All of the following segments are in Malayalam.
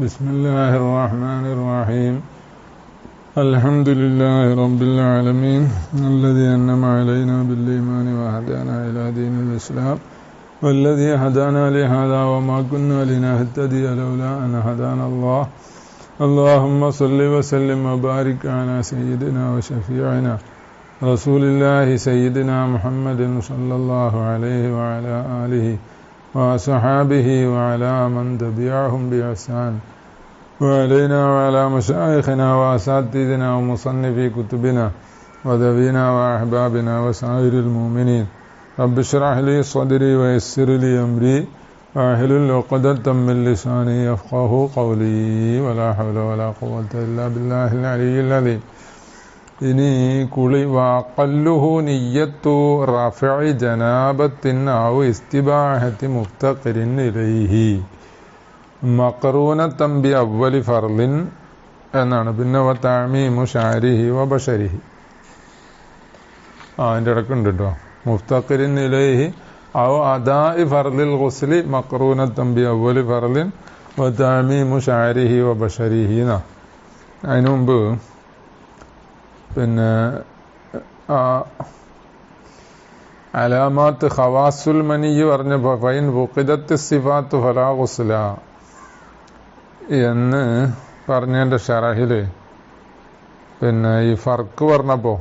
بسم الله الرحمن الرحيم. الحمد لله رب العالمين الذي أنعم علينا بالإيمان وهدانا إلى دين الإسلام والذي هدانا لهذا وما كنا لنهتدي لولا أن هدانا الله. اللهم صل وسلم وبارك على سيدنا وشفيعنا رسول الله سيدنا محمد صلى الله عليه وعلى آله وصحابه وعلى من تبعهم بإحسان وعلينا وعلى مشايخنا وأساتذتنا ومصنفي كتبنا وذوينا وأحبابنا وسائر المؤمنين. رب اشرح لي صدري ويسر لي أمري واحلل عقدة من لساني يفقهوا قولي ولا حول ولا قوة إلا بالله العلي العظيم. ഇനി കുളി വഖല്ലുഹു നിയ്യത്തു റഫഇ ജനാബത്തിൻ ഔ ഇസ്തിബാഹത്തി മുഫ്തഖിരിൻ ഇലൈഹി മഖറൂനതൻ ബി അവ്വലി ഫർളിൻ എന്നാണ്. പിന്നെ വ തഅമീമു ശഅരിഹി വ ബശരിഹി അതിൻ്റെ ഇടയ്ക്കുണ്ട് കേട്ടോ. മുഫ്തഖിരിൻ ഇലൈഹി ഔ അദാഇ ഫർളിൽ ഗുസ്ലി മഖറൂനതൻ ബി അവ്വലി ഫർളിൻ വ തഅമീമു ശഅരിഹി വ ബശരിഹി. അതിനു മുമ്പ് പിന്നെ അലാമാത്ത് ഖവാസുൽ മനിയ് പറഞ്ഞപ്പോൾ ഫൈൻ ഫുഖിദത്ത് സിഫാത്ത് ഫലാ ഗുസ്ല എന്ന് പറഞ്ഞതിൻ്റെ ഷറഹിൽ പിന്നെ ഈ ഫർക്ക് പറഞ്ഞപ്പോൾ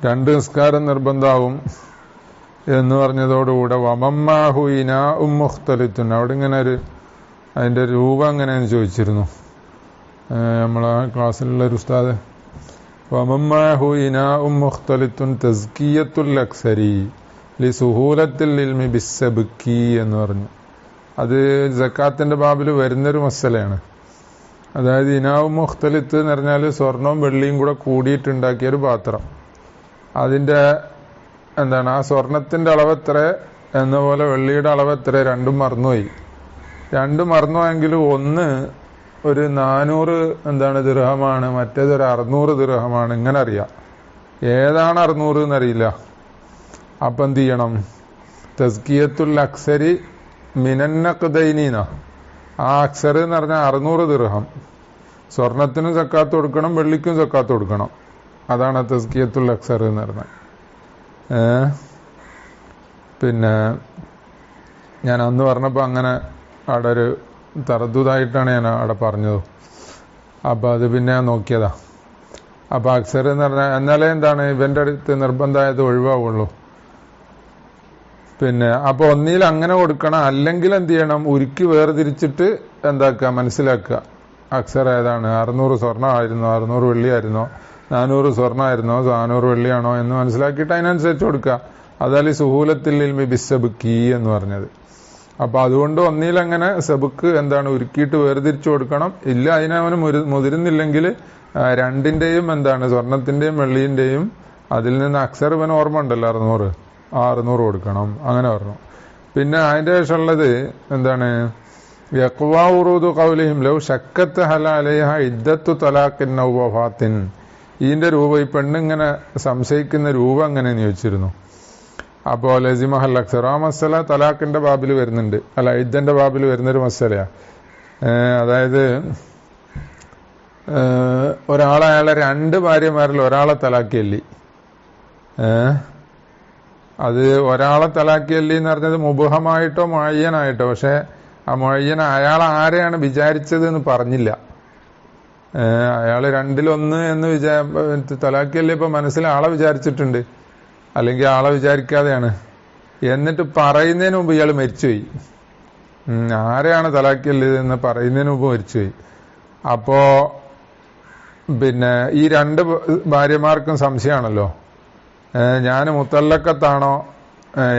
രണ്ട് നിസ്കാരം നിർബന്ധമാവും എന്ന് പറഞ്ഞതോടുകൂടെ വമമ്മാഹു ഇനാ മുഖ്തലിത്തുൻ അവിടെ ഇങ്ങനെ ഒരു അതിൻ്റെ രൂപം എങ്ങനെയെന്ന് ചോദിച്ചിരുന്നു നമ്മളെ ക്ലാസ്സിലുള്ള ഒരു ഉസ്താദ്. വമമ്മാഹു ഇനാ മുഖ്തലിത്തുൻ തസ്കിയത്തുൽ അക്സരി ലി സുഹൂലത്തിൽ ഇൽമി ബിസ്സബ്കി എന്ന് പറഞ്ഞു. അത് സക്കാത്തിന്റെ ബാബിൽ വരുന്നൊരു മസലയാണ്. അതായത് ഇനാവ് മുഖ്തലിത്ത് എന്ന് പറഞ്ഞാൽ സ്വർണവും വെള്ളിയും കൂടെ കൂടിയിട്ടുണ്ടാക്കിയൊരു പാത്രം. അതിൻ്റെ എന്താണ് ആ സ്വർണത്തിന്റെ അളവ് എത്ര എന്ന പോലെ വെള്ളിയുടെ അളവ് എത്ര രണ്ടും മറന്നുപോയി. രണ്ടും മറന്നുപോയെങ്കിലും ഒന്ന് ഒരു 400 ദിർഹമാണ്, മറ്റേതൊരു 600 ദിർഹമാണ്. ഇങ്ങനെ അറിയാം ഏതാണ് 600 എന്നറിയില്ല. അപ്പം എന്ത് ചെയ്യണം? തസ്കിയത്തുൽ അക്സരി മിനന്നഖ്ദൈനീന ആ അക്സർ എന്ന് പറഞ്ഞാൽ 600 ദിർഹം. സ്വർണത്തിനും സക്കാത്ത് കൊടുക്കണം, വെള്ളിക്കും സക്കാത്ത് കൊടുക്കണം. അതാണ് തസ്കിയത്തുൽ അക്സർ എന്ന് പറഞ്ഞാൽ. പിന്നെ ഞാൻ അന്ന് പറഞ്ഞപ്പോൾ അങ്ങനെ അവിടെ ഒരു തറദ്ദുതായിട്ടാണ് ഞാൻ അവിടെ പറഞ്ഞത്. അപ്പം അത് പിന്നെ നോക്കിയതാ. അപ്പം അക്സർ എന്ന് പറഞ്ഞാൽ എന്നാലേ എന്താണ് ഇവൻ്റെ അടുത്ത് നിർബന്ധമായത് ഒഴിവാവുള്ളൂ. പിന്നെ അപ്പോൾ ഒന്നിൽ അങ്ങനെ കൊടുക്കണം, അല്ലെങ്കിൽ എന്ത് ചെയ്യണം? ഉരുക്കി വേർതിരിച്ചിട്ട് എന്താക്കുക, മനസ്സിലാക്കുക അക്സർ ഏതാണ്. 600 സ്വർണ്ണമായിരുന്നോ, 600 വെള്ളിയായിരുന്നോ, 400 സ്വർണ്ണമായിരുന്നോ, 400 വെള്ളിയാണോ എന്ന് മനസ്സിലാക്കിയിട്ട് അതിനനുസരിച്ച് കൊടുക്കുക. അതാൽ സുഹൂലത്തിൽ ഇൽമി ബിസ്സബ്കി എന്ന് പറഞ്ഞത്. അപ്പൊ അതുകൊണ്ട് ഒന്നിലങ്ങനെ സബുക്ക് എന്താണ് ഉരുക്കിയിട്ട് വേർതിരിച്ചു കൊടുക്കണം. ഇല്ല അതിനവന് മുതിരുന്നില്ലെങ്കിൽ രണ്ടിന്റെയും എന്താണ് സ്വർണത്തിന്റെയും വെള്ളിന്റെയും അതിൽ നിന്ന് അക്സർ ഇവന് ഓർമ്മ ഉണ്ടല്ലോ 600 കൊടുക്കണം. അങ്ങനെ പറഞ്ഞു. പിന്നെ അതിന്റെ ശേഷമുള്ളത് എന്താണ്? യഖ്വാ ഉറൂദു ഖൗലിഹിം ലൗ ശക്കത്ത് ഹലഅലൈഹ ഇദ്ദത്തു തലാഖിൻ ഔ വഫാത്തിൻ. ഇതിന്റെ രൂപം ഈ പെണ്ണിങ്ങനെ സംശയിക്കുന്ന രൂപം എങ്ങനെയെന്ന് ചോദിച്ചിരുന്നു. അപ്പോൾ ലസിമഹൽ അക്സർ ആ മസല തലാഖിന്റെ ബാബിൽ വരുന്നുണ്ട്, അല്ല ഇദ്ദന്റെ ബാബിൽ വരുന്നൊരു മസലയാ. അതായത് ഒരാളയാളെ 2 ഭാര്യമാരിൽ ഒരാളെ തലാക്കിയല്ലി. അത് ഒരാളെ തലാക്കിയല്ലി എന്ന് പറഞ്ഞത് മുബഹമായിട്ടോ മുഅയ്യനായിട്ടോ. പക്ഷെ ആ മുഅയ്യന അയാൾ ആരെയാണ് വിചാരിച്ചത് എന്ന് പറഞ്ഞില്ല. അയാൾ 2-1 എന്ന് തലാക്കിയല്ലി ഇപ്പൊ മനസ്സിൽ ആളെ വിചാരിച്ചിട്ടുണ്ട്, അല്ലെങ്കിൽ ആളെ വിചാരിക്കാതെയാണ്. എന്നിട്ട് പറയുന്നതിന് മുമ്പ് ഇയാൾ മരിച്ചുപോയി. ആരെയാണ് തലാക്കിയല്ലേ എന്ന് പറയുന്നതിന് മുമ്പ് മരിച്ചുപോയി. അപ്പോ പിന്നെ ഈ 2 ഭാര്യമാർക്കും സംശയമാണല്ലോ, ഞാൻ മുത്തല്ലക്കത്താണോ,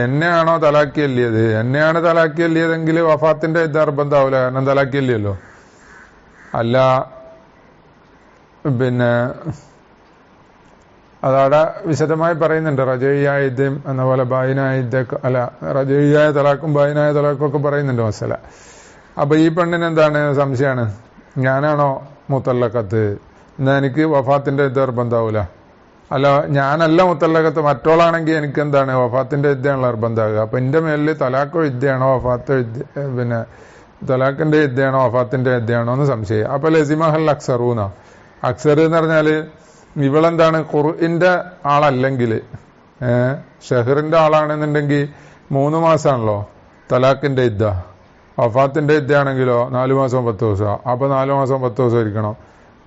എന്നെയാണോ തലാക്കിയല്ലിയത്? എന്നെയാണ് തലാക്കിയല്ലിയതെങ്കിൽ വഫാത്തിന്റെ ഇത് നിർബന്ധമാവില്ല, കാരണം തലാക്കിയല്ലല്ലോ. അല്ല പിന്നെ അതവിടെ വിശദമായി പറയുന്നുണ്ട്. റജയിയായ ഇദ്ദം എന്ന പോലെ ബായിനായ ഇദ്ദക്ക്, അല്ല റജയിയായ തലാഖും ബായിനായ തലാഖും ഒക്കെ പറയുന്നുണ്ട് മസല. അപ്പൊ ഈ പെണ്ണിന് എന്താണ് സംശയമാണ്, ഞാനാണോ മുത്തല്ലക്കത്ത്, എന്നാ എനിക്ക് വഫാത്തിന്റെ ഇത് നിർബന്ധമാവൂല. അല്ല ഞാനല്ല മുത്തല്ലഖത്ത്, മറ്റോളാണെങ്കിൽ എനിക്ക് എന്താണ് വഫാത്തിന്റെ ഇദ്ദയാണല്ലോ നിർബന്ധമാകുക. അപ്പൊ എന്റെ മേലിൽ തലാഖോ ഇദ്ദയാണോ വഫാത്തോ പിന്നെ തലാഖിന്റെ ഇദ്ദയാണോ വഫാത്തിന്റെ ഇദ്ദയാണോ എന്ന് സംശയം. അപ്പൊ ലസിമഹൽ അക്സറൂന, അക്സർ എന്ന് പറഞ്ഞാല് ഇവളെന്താണ് ഖുർഇന്റെ ആളല്ലെങ്കിൽ ഷെഹറിന്റെ ആളാണെന്നുണ്ടെങ്കിൽ 3 മാസമാണല്ലോ തലാഖിന്റെ ഇദ്ദ. വഫാത്തിന്റെ ഇദ്ദയാണെങ്കിലോ 4 മാസം 10 ദിവസം. അപ്പൊ 4 മാസം 10 ദിവസം ഇരിക്കണം.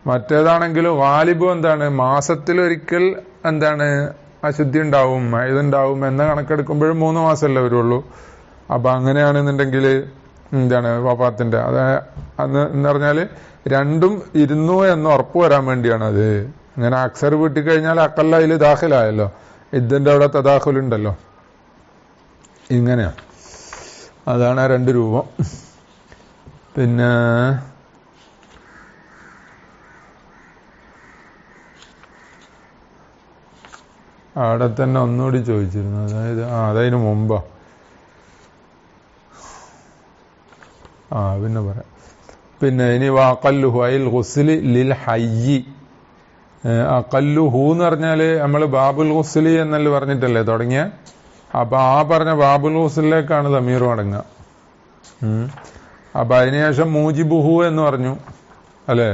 മറ്റേതാണെങ്കിലും വാലിബ് എന്താണ് മാസത്തിലൊരിക്കൽ എന്താണ് അശുദ്ധി ഉണ്ടാവും, ഇതുണ്ടാവും എന്ന കണക്കെടുക്കുമ്പോഴും 3 മാസമല്ലേ വരുള്ളൂ. അപ്പൊ അങ്ങനെയാണെന്നുണ്ടെങ്കിൽ എന്താണ് വഫാത്തിന്റെ അത് അന്ന് എന്ന് പറഞ്ഞാല് രണ്ടും ഇരുന്നു എന്ന് ഉറപ്പ് വരാൻ വേണ്ടിയാണ് അത്. അങ്ങനെ അക്സർ വീട്ടിക്കഴിഞ്ഞാൽ അക്കല്ല അതിൽ ദാഖിലായല്ലോ, ഇതിന്റെ അവിടെ തദാഖുലുണ്ടല്ലോ. ഇങ്ങനെയാ, അതാണ് ആ 2 രൂപം. പിന്നെ അവിടെ തന്നെ ഒന്നുകൂടി ചോദിച്ചിരുന്നു, അതായത് അതതിന് മുമ്പോ പിന്നെ പറയാം. പിന്നെ ഇനി അഖല്ലുഹു അയിൽ ഗുസ്ലി ലിൽ ഹയ്യി. അഖല്ലുഹു എന്ന് പറഞ്ഞാല് നമ്മള് ബാബുൽ ഗുസ്ലി എന്നല്ലേ പറഞ്ഞിട്ടല്ലേ തുടങ്ങിയ. അപ്പൊ ആ പറഞ്ഞ ബാബുൽ ഗുസ്ലിലേക്കാണ് ദമീർ മടങ്ങുക. അപ്പൊ അതിനുശേഷം മൂജിബുഹു എന്ന് പറഞ്ഞു അല്ലെ,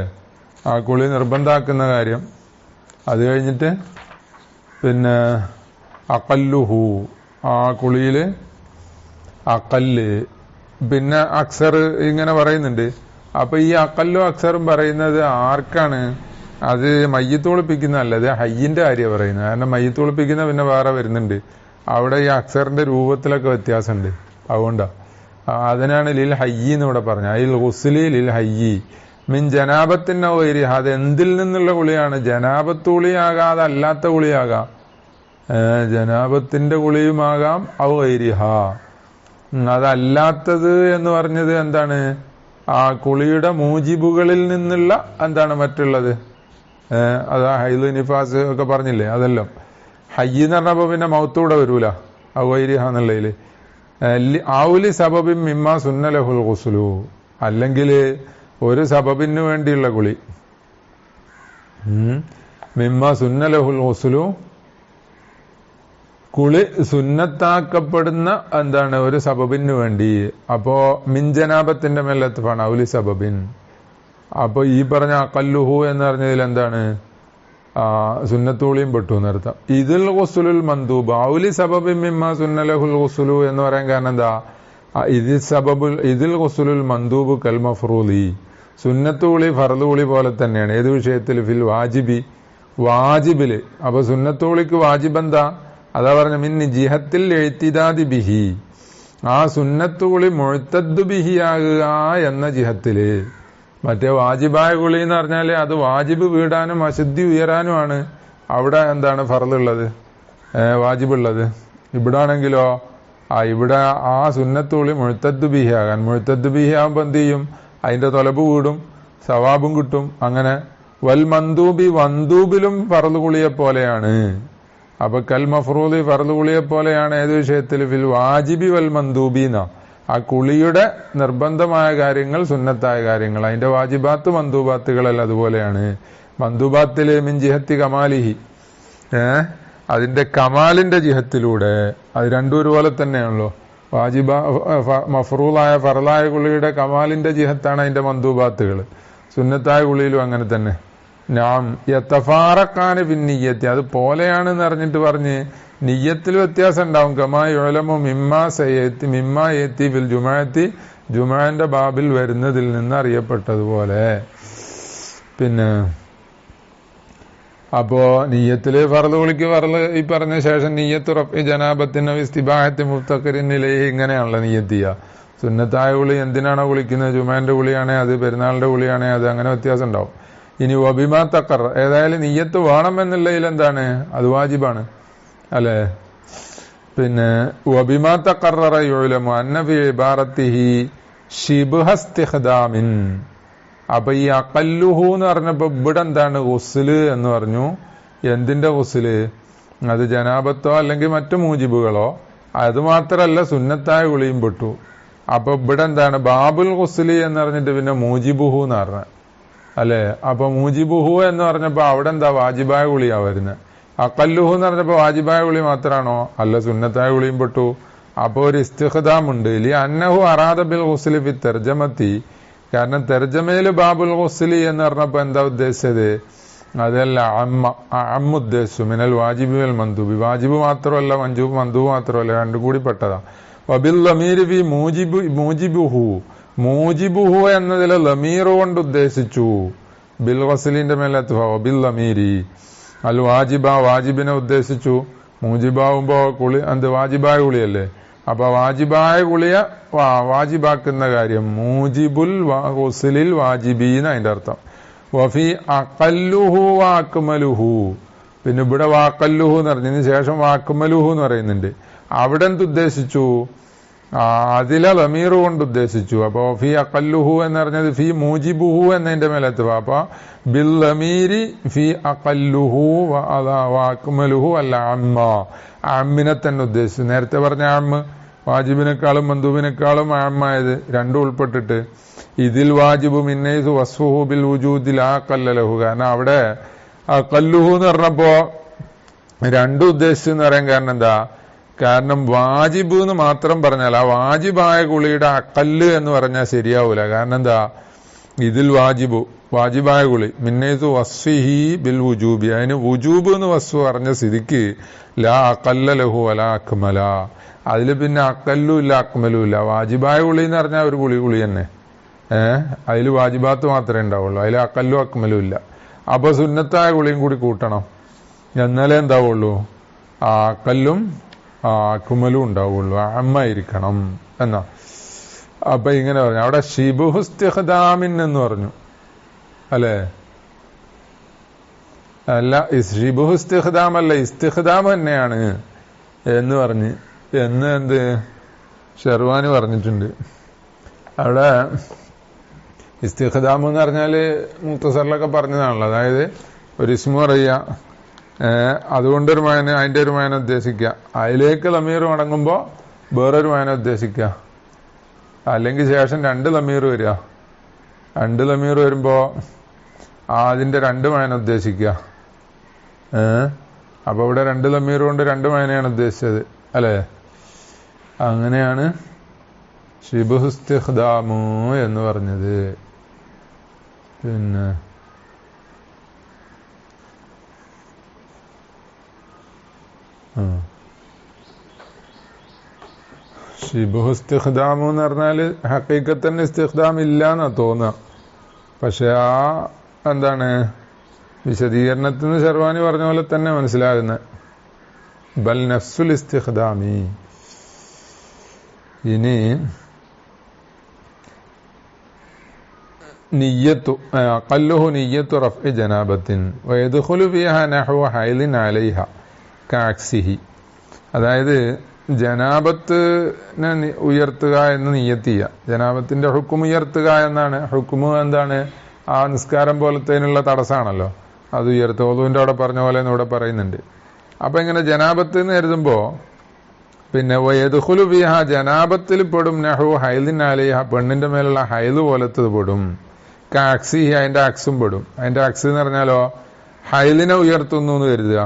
ആ കുളി നിർബന്ധാക്കുന്ന കാര്യം. അത് കഴിഞ്ഞിട്ട് പിന്നെ അഖല്ലുഹു, ആ കുളിയില് അഖല്ല്, പിന്നെ അക്സർ ഇങ്ങനെ പറയുന്നുണ്ട്. അപ്പൊ ഈ അഖല്ലും അക്സറും പറയുന്നത് ആർക്കാണ്? അത് മയ്യത്ത് കുളിപ്പിക്കുന്നതല്ല, അത് ഹയ്യിന്റെ കാര്യം പറയുന്നത്. കാരണം മയ്യത്ത് കുളിപ്പിക്കുന്ന പിന്നെ വേറെ വരുന്നുണ്ട്, അവിടെ ഈ അക്സറിന്റെ രൂപത്തിലൊക്കെ വ്യത്യാസമുണ്ട്. അതുകൊണ്ടാ അതിനാണ് ലിൽ ഹയ്യി എന്ന് ഇവിടെ പറഞ്ഞത്. അയിൽ ഗുസ്ലി ലിൽ ഹയ്യി മിൻ ജനാബത്തിന്റെ വൈരി. അത് എന്തിൽ നിന്നുള്ള കുളിയാണ്? ജനാബത്ത് കുളിയാകാം, അതല്ലാത്ത കുളിയാകാം. ജനാബത്തിന്റെ കുളിയുമാകാം. ഔ വൈരിഹ, അതല്ലാത്തത് എന്ന് പറഞ്ഞത് എന്താണ്? ആ കുളിയുടെ മൂജിബുകളിൽ നിന്നുള്ള എന്താണ് മറ്റുള്ളത്? അത് ഹൈദ് നിഫാസ് ഒക്കെ പറഞ്ഞില്ലേ, അതെല്ലാം. ഹയ്യി എന്ന് പറഞ്ഞപ്പോ പിന്നെ മൗത്തൂടെ വരൂല ഔ വൈരിഹ എന്നുള്ളതില്. ഔലി സബബിൻ മിമ്മ സുന്നലഹുൽ ഗുസ്ലു, അല്ലെങ്കിൽ ഒരു സബബിന് വേണ്ടിയുള്ള കുളി. മിമ്മ സുന്നലഹുൽ ഗുസ്ലു, കുളി സുന്നത്താക്കപ്പെടുന്ന എന്താണ് ഒരു സബബിന് വേണ്ടി. അപ്പോ മിൻ ജനാബത്തിന്റെ മേലത്താണ് ഔലി സബബിൻ. അപ്പൊ ഈ പറഞ്ഞ അഖല്ലുഹു എന്ന് പറഞ്ഞതിൽ എന്താണ്? സുന്നത്തുളിയും പെട്ടു എന്നർത്ഥം. ഇതിൽ ഗുസ്ലുൽ മന്ദൂബ് ഔലി സബബിൻ മിമ്മ സുന്നലഹുൽ ഗുസ്ലു എന്ന് പറയാൻ കാരണം എന്താ? ഇതിൽ ഗുസ്ലുൽ മന്ദൂബ് കൽ മഫ്റൂദി, സുന്നത്തുളി ഫർദുളി പോലെ തന്നെയാണ്. ഏത് വിഷയത്തിൽ? ഫിൽ വാജിബി, വാജിബില്. അപ്പൊ സുന്നത്തുളിക്ക് വാജിബ് എന്താ? അതാ പറഞ്ഞ മിൻ ജിഹത്തിൽ എഴുത്തിദാദി ബിഹി, ആ സുന്നത്തുകുളി മുഅ്തദ്ദു ബിഹി ആകുക എന്ന ജിഹത്തില്. മറ്റേ വാജിബായ കുളി എന്ന് പറഞ്ഞാല് അത് വാജിബ് വീടാനും അശുദ്ധി ഉയരാനുമാണ് അവിടെ എന്താണ് ഫർളുള്ളത്, വാജിബുള്ളത്. ഇവിടെ ആണെങ്കിലോ ഇവിടെ ആ സുന്നത്തുകുളി മുഅ്തദ്ദു ബിഹി ആകാൻ. മുഅ്തദ്ദു ബിഹി ആകുമ്പോ എന്ത് ചെയ്യും? അതിന്റെ തൊലബ് കൂടും, സവാബും കിട്ടും. അങ്ങനെ വൽ മന്ദൂബി, വന്ദൂബിലും ഫർള് കുളിയെ പോലെയാണ്. അപ്പൊ കൽ മഫ്റൂദി ഫർദ് കുളിയെ പോലെയാണ്. ഏത് വിഷയത്തിൽ? ഫിൽ വാജിബി വൽ മന്ദൂബീന, ആ കുളിയുടെ നിർബന്ധമായ കാര്യങ്ങൾ, സുന്നത്തായ കാര്യങ്ങൾ, അതിന്റെ വാജിബാത്ത് മന്ദൂബാത്തുകളല്ല അതുപോലെയാണ്. മന്ദൂബാത്തില് മിൻ ജിഹത്തി കമാലിഹി, അതിന്റെ കമാലിന്റെ ജിഹത്തിലൂടെ. അത് രണ്ടും ഒരുപോലെ തന്നെയാണല്ലോ. വാജിബ മഫ്റൂദായ ഫർളായ കുളിയുടെ കമാലിന്റെ ജിഹത്താണ് അതിന്റെ മന്ദൂബാത്തുകൾ. സുന്നത്തായ കുളിയിലും അങ്ങനെ തന്നെ. നാം യതഫാറഖാന ഫിന്നിയ്യത്തി, അത് പോലെയാണെന്ന് അറിഞ്ഞിട്ട് പറഞ്ഞ് നിയ്യത്തിൽ വ്യത്യാസം ഉണ്ടാവും. കമാ യുഅലമു മിമ്മാ സയത്തി മിമ്മാ യത്തി ഫിൽ ജുമുഅത്തി, ജുമുഅന്റെ ബാബിൽ വരുന്നതിൽ നിന്ന് അറിയപ്പെട്ടതുപോലെ. പിന്നെ അപ്പോ നിയ്യത്തില് ഫർള് കുളിക്ക് ഫർള് ഈ പറഞ്ഞ ശേഷം നിയ്യത്ത് റഫ്ഇ ജനാബത്തിൻ വ ഇസ്തിബാഹത്തി മുഫ്തഖിരിൻ ഇലൈഹി, ഇങ്ങനെയാണല്ലോ നിയ്യത്ത് ചെയ്യുക. സുന്നത്തായ കുളി എന്തിനാണോ കുളിക്കുന്നത്? ജുമുഅന്റെ കുളിയാണേ അത്, പെരുന്നാളിന്റെ കുളിയാണേ അത്, അങ്ങനെ വ്യത്യാസം ഉണ്ടാവും. ഇനി വബിമാ തഖറ, ഏതായാലും നിയ്യത്ത് വേണം എന്നുള്ളതിൽ എന്താണ്? അത് വാജിബാണ് അല്ലെ. പിന്നെ വബിമാ തഖററ യുഅലമു അന്ന ഫി ഇബാറത്തിഹി ശിബ്ഹ ഇസ്തിഖ്ദാമിൻ. അപ്പൊ ഈ അഖല്ലുഹു എന്ന് പറഞ്ഞപ്പോ ഇവിടെ എന്താണ്? ഗുസ്ല് എന്ന് പറഞ്ഞു. എന്തിന്റെ ഗുസ്ല്? അത് ജനാബത്തോ അല്ലെങ്കിൽ മറ്റു മൂജിബുകളോ. അത് മാത്രല്ല സുന്നത്തായ കുളിയും പെട്ടു. അപ്പൊ ഇവിടെ എന്താണ്? ബാബുൽ ഗുസ്ലി എന്ന് പറഞ്ഞിട്ട് പിന്നെ മൂജിബുഹു എന്ന് പറഞ്ഞ അല്ലെ. അപ്പൊ മൂജിബുഹു എന്ന് പറഞ്ഞപ്പോ അവിടെ എന്താ? വാജിബായ കുളിയാ വരുന്നത്. അഖല്ലുഹു എന്ന് പറഞ്ഞപ്പോ വാജിബായ കുളി മാത്രമാണോ? അല്ല, സുന്നത്തായ കുളിയും പെട്ടു. അപ്പൊ ഒരു ഇസ്തിഖ്ദാമുണ്ട് ലി അന്നഹു അറാദ ബിൽ ഗുസ്ലി ഫി തർജമത്തി. കാരണം തർജമയില് ബാബുൽ ഗുസ്ലി എന്ന് പറഞ്ഞപ്പോ എന്താ ഉദ്ദേശിച്ചത്? അതല്ല അമ്മ ഉദ്ദേശിച്ചു. മിനൽ വാജിബി വൽ മന്ദൂബി. വാജിബ് മാത്രമല്ല, മന്ദൂബ് മാത്രമല്ല, രണ്ടും കൂടി പെട്ടതാ. വബിൽ ലമീർ ഫി മൂജിബുഹു എന്നതിലെ ലമീർ കൊണ്ട് ഉദ്ദേശിച്ചു. ബിൽ ഗസ്ലിന്റെ മേലെ വബിൽ ലമീരി അൽ വാജിബ, വാജിബിനെ ഉദ്ദേശിച്ചു. മൂജിബാവുമ്പോ കുളി എന്ത് വാജിബായ കുളിയല്ലേ? അപ്പൊ വാജിബായ കുളിയ വാജിബാക്കുന്ന കാര്യം മൂജിബുൽ ഗുസ്ലിൽ വാജിബീന്ന് അതിന്റെ അർത്ഥം. വഫി അഖല്ലുഹു വാക്മലുഹു. പിന്നെ ഇവിടെ വാക്കല്ലുഹു എന്ന് പറഞ്ഞതിന് ശേഷം വാക്മലുഹു എന്ന് പറയുന്നുണ്ട്. അവിടെ എന്ത് ഉദ്ദേശിച്ചു? അതിലെ ലമീർ കൊണ്ട് ഉദ്ദേശിച്ചു. അപ്പൊ ഫി അഖല്ലുഹു എന്ന് പറഞ്ഞത് ഫി മൂജിബുഹു എന്നതിന്റെ മേലെത്തുക. അപ്പൊ ബിൽ ലമീരി ഫി അഖല്ലുഹു വാക്മലുഹു അല്ല അമ്മ, അമ്മിനെ തന്നെ ഉദ്ദേശിച്ചു. നേരത്തെ പറഞ്ഞ അമ്മ വാജിബിനേക്കാളും മന്ദൂബിനേക്കാളും അമ്മായത് രണ്ടും ഉൾപ്പെട്ടിട്ട് ഇതിൽ വാജിബു മിന്നൈസു വസ്ഫുഹു ബിൽ വുജൂദിൽ ആ കല്ലലഹു. കാരണം അവിടെ കല്ലുഹു എന്ന് പറഞ്ഞപ്പോ രണ്ടും ഉദ്ദേശിച്ചു എന്ന് പറയാൻ കാരണം എന്താ? കാരണം വാജിബ് എന്ന് മാത്രം പറഞ്ഞാൽ ആ വാജിബായ കുളിയുടെ അക്കല്ല് എന്ന് പറഞ്ഞാൽ ശരിയാവൂല. കാരണം എന്താ? ഇതിൽ വാജിബായ കുളി മിന്നൈസു വസ്ഫിഹി ബിൽ വുജൂബി. അതിന് വുജൂബ് എന്ന് വസ്ഫ് പറഞ്ഞ സ്ഥിതിക്ക് ലാ അക്കല്ല ലഹു അലാ അക്മല. അതില് പിന്നെ അക്കല്ലും ഇല്ല അക്മലും ഇല്ല. വാജിബായ കുളി എന്ന് പറഞ്ഞാൽ ഒരു കുളി തന്നെ. അതിൽ വാജിബാത്ത് മാത്രമേ ഉണ്ടാവുള്ളൂ, അതിൽ അക്കല്ലും അക്മലും ഇല്ല. അപ്പൊ സുന്നത്തായ കുളിയും കൂടി കൂട്ടണം, എന്നാലേ എന്താവുള്ളൂ ആ അക്കല്ലും അക്മലും ഉണ്ടാവുള്ളൂ, അമ്മായിരിക്കണം എന്നാ. അപ്പൊ ഇങ്ങനെ പറഞ്ഞു. അവിടെ ഷിബുഹു ഇസ്തിഖ്ദാമിൻ എന്ന് പറഞ്ഞു അല്ലെ? അല്ല, ഷിബുഹു ഇസ്തിഖ്ദാം അല്ല, ഇസ്തിഖ്ദാം തന്നെയാണ് എന്ന് പറഞ്ഞ് എന്ത് ഷെർവാനി പറഞ്ഞിട്ടുണ്ട്. അവിടെ ഇസ്തിഖ്ദാം എന്ന് പറഞ്ഞാല് മുഖ്തസറിലൊക്കെ പറഞ്ഞതാണല്ലോ. അതായത് ഒരു ഇസ്മു പറയുക, അതുകൊണ്ടൊരു മായന, അതിന്റെ ഒരു മായന ഉദ്ദേശിക്കുക, അതിലേക്ക് ലമീർ മടങ്ങുമ്പോ വേറൊരു മായന ഉദ്ദേശിക്കുക, അല്ലെങ്കിൽ ശേഷം രണ്ട് ലമീർ വരിക. രണ്ട് ലമീർ വരുമ്പോ അതിന്റെ രണ്ട് മായന ഉദ്ദേശിക്കുക. അപ്പൊ ഇവിടെ രണ്ട് ലമീർ കൊണ്ട് രണ്ട് മായനയാണ് ഉദ്ദേശിച്ചത് അല്ലെ? അങ്ങനെയാണ് ഷിബുഹു ഇസ്തിഖ്ദാമു എന്ന് പറഞ്ഞത്. പിന്നെ ഷിബുഹു ഇസ്തിഖ്ദാമു എന്ന് പറഞ്ഞാല് ഹഖീഖത്തന്നെ ഇസ്തിഖ്ദാം ഇല്ല എന്നാ തോന്നുക. പക്ഷെ ആ എന്താണ് വിശദീകരണത്തിന് ഷെർവാനി പറഞ്ഞ പോലെ തന്നെ മനസ്സിലാകുന്നത് ബൽ നഫ്സുൽ ഇസ്തിഖ്ദാമി. ഇനി നിയ്യത്തു ഖല്ലുഹു നിയ്യത്തു റഫ്ഇ ജനാബത്തിൻ വയദ്ഖുലു ഫീഹാ നഹ്വ ഹൈലിൻ അലൈഹ കഅക്സിഹി. അതായത് ജനാബത്തിനെ ഉയർത്തുക എന്ന് നിയ്യത്ത് ചെയ്യുക. ജനാബത്തിന്റെ ഹുക്കും ഉയർത്തുക എന്നാണ്. ഹുക്കുമ് എന്താണ്? ആ നിസ്കാരം പോലത്തേനുള്ള തടസ്സമാണല്ലോ, അത് ഉയർത്തുക. ഓതുവിന്റെ അവിടെ പറഞ്ഞ പോലെ ഇവിടെ പറയുന്നുണ്ട്. അപ്പൊ ഇങ്ങനെ ജനാബത്ത് എന്ന് കരുതുമ്പോ പിന്നെ വയദ്ഖുലു ഫീഹാ ജനാബത്തിൽ പെടും നഹു ഹൈലിൻ അലൈഹ പെണ്ണിന്റെ മേലുള്ള ഹൈല് പോലത്തത് പെടും. കാക്സിഹി അതിന്റെ അക്സും പെടും. അതിന്റെ അക്സ് എന്ന് പറഞ്ഞാലോ ഹൈലിനെ ഉയർത്തുന്നു എന്ന് കരുതുക.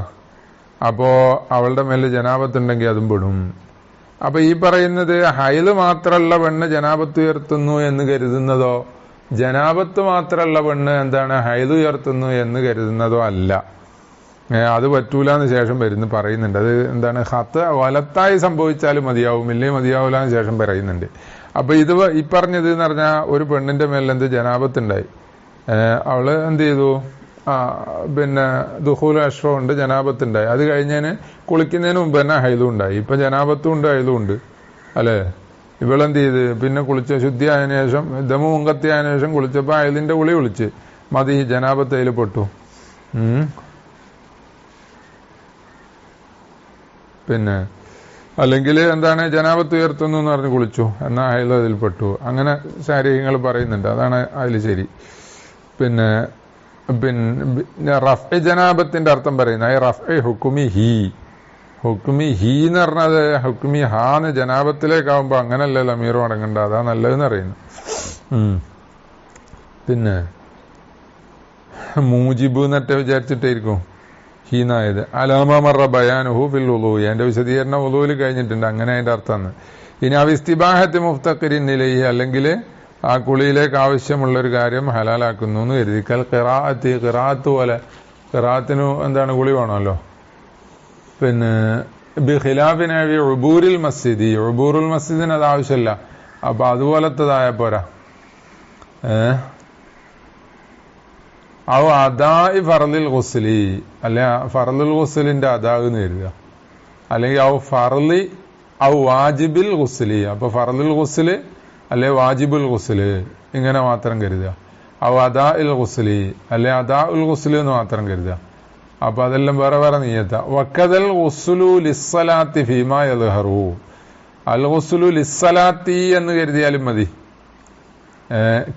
അപ്പോ അവളുടെ മേലെ ജനാബത്തുണ്ടെങ്കിൽ അതും പെടും. അപ്പൊ ഈ പറയുന്നത് ഹൈല് മാത്രമല്ല പെണ്ണ് ജനാബത്ത് ഉയർത്തുന്നു എന്ന് കരുതുന്നതോ, ജനാബത്ത് മാത്രമല്ല പെണ്ണ് എന്താണ് ഹൈല് ഉയർത്തുന്നു എന്ന് കരുതുന്നതോ അല്ല. അത് പറ്റൂല എന്ന് ശേഷം പറയുന്നുണ്ട്. അത് എന്താണ് ഹത്ത് വലത്തായി സംഭവിച്ചാലും മതിയാവും, ഇല്ലേ മതിയാവൂല എന്ന് ശേഷം പറയുന്നുണ്ട്. അപ്പൊ ഇത് ഈ പറഞ്ഞത് എന്ന് പറഞ്ഞാൽ ഒരു പെണ്ണിന്റെ മേലെ എന്ത് ജനാബത്തുണ്ടായി, അവള് എന്ത് ചെയ്തു, പിന്നെ ദുഖൂൽ അഷ്റോ ഉണ്ട്, ജനാബത്തുണ്ടായി. അത് കഴിഞ്ഞതിന് കുളിക്കുന്നതിന് മുമ്പ് തന്നെ ഹൈലും ഉണ്ടായി. ഇപ്പൊ ജനാബത്തും ഉണ്ട് ഹൈലും ഉണ്ട് അല്ലെ? ഇവളെന്ത് ചെയ്ത് പിന്നെ കുളിച്ച ശുദ്ധിയായതിനു ശേഷം ദമു മുങ്കത്തിയായതിനു ശേഷം കുളിച്ചപ്പോ ഹൈലിന്റെ കുളി വിളിച്ച് മതി, ജനാബത്ത് അതിൽ പെട്ടു. പിന്നെ അല്ലെങ്കിൽ എന്താണ് ജനാബത്ത് ഉയർത്തുന്നു എന്ന് പറഞ്ഞ് കുളിച്ചു, എന്നാൽ ഹൈൽ അതിൽ പെട്ടു. അങ്ങനെ ശാരീരികങ്ങൾ പറയുന്നുണ്ട്, അതാണ് അതിൽ ശരി. പിന്നെ റഫ്ഇ ജനാബത്തിന്റെ അർത്ഥം പറയുന്നത് റഫ്ഇ ഹുക്കുമി ഹി. ഹുക്കുമി ഹി എന്ന് പറഞ്ഞത് ഹുക്കുമി ഹാന്ന് ജനാബത്തിലേക്കാവുമ്പോ അങ്ങനല്ലേ ലമീർ അടങ്ങണ്ട, അതാ നല്ലതെന്ന് അറിയുന്നു. പിന്നെ മൂജിബ് എന്നൊക്കെ വിചാരിച്ചിട്ടായിരിക്കും ഹീനായത് അലാമറ ബയാനുഹു ഫിൽ ഉളൂയി, അതിന്റെ വിശദീകരണം ഉളൂയിൽ കഴിഞ്ഞിട്ടുണ്ട്. അങ്ങനെ അതിന്റെ അർത്ഥമാണ്. ഇനി അവിസ്തിബാഹത്ത് മുഫ്തഖിരിൻ ഇലൈഹി, അല്ലെങ്കിൽ ആ കുളിയിലേക്ക് ആവശ്യമുള്ള ഒരു കാര്യം ഹലാലാക്കുന്നു എന്ന് കരുതി. കൽ ഖിറാഅത്ത്, ഖിറാഅത്ത് പോലെ, ഖിറാഅത്തിന് എന്താണ് കുളി വേണമല്ലോ. പിന്നെ ബിഖിലാഫിനബി ഉബൂരിൽ മസ്ജിദി, ഉബൂറുൽ മസ്ജിദിന് അത് ആവശ്യമില്ല. അപ്പൊ അതുപോലത്തതായ പോരാ. ഔ അദാഇ ഫർളിൽ ഗുസ്ലി, അല്ലെ ഫർളുൽ ഗുസ്ലിന്റെ അദാ എന്ന് കരുതുക. അല്ലെങ്കിൽ ഔ ഫർളി ഔ വാജിബിൽ ഗുസ്ലി, അപ്പൊ ഫർളുൽ ഗുസ്ല് അല്ലെ വാജിബുൽ ഗുസ്ല് ഇങ്ങനെ മാത്രം കരുതുക. ഔ അദാ ഇൽ ഗുസ്ലി, അല്ലെ അദാ ഉൽ ഗുസ്ല് എന്ന് മാത്രം കരുതുക. അപ്പൊ അതെല്ലാം വേറെ വേറെ നിയ്യത്ത. വക്കദൽ ഗുസ്ലു ലിസ്സലാത്തി ഫീമാ യദ്ഹറു, അൽ ഗുസ്ലു ലിസ്സലാത്തി എന്ന് കരുതിയാലും മതി.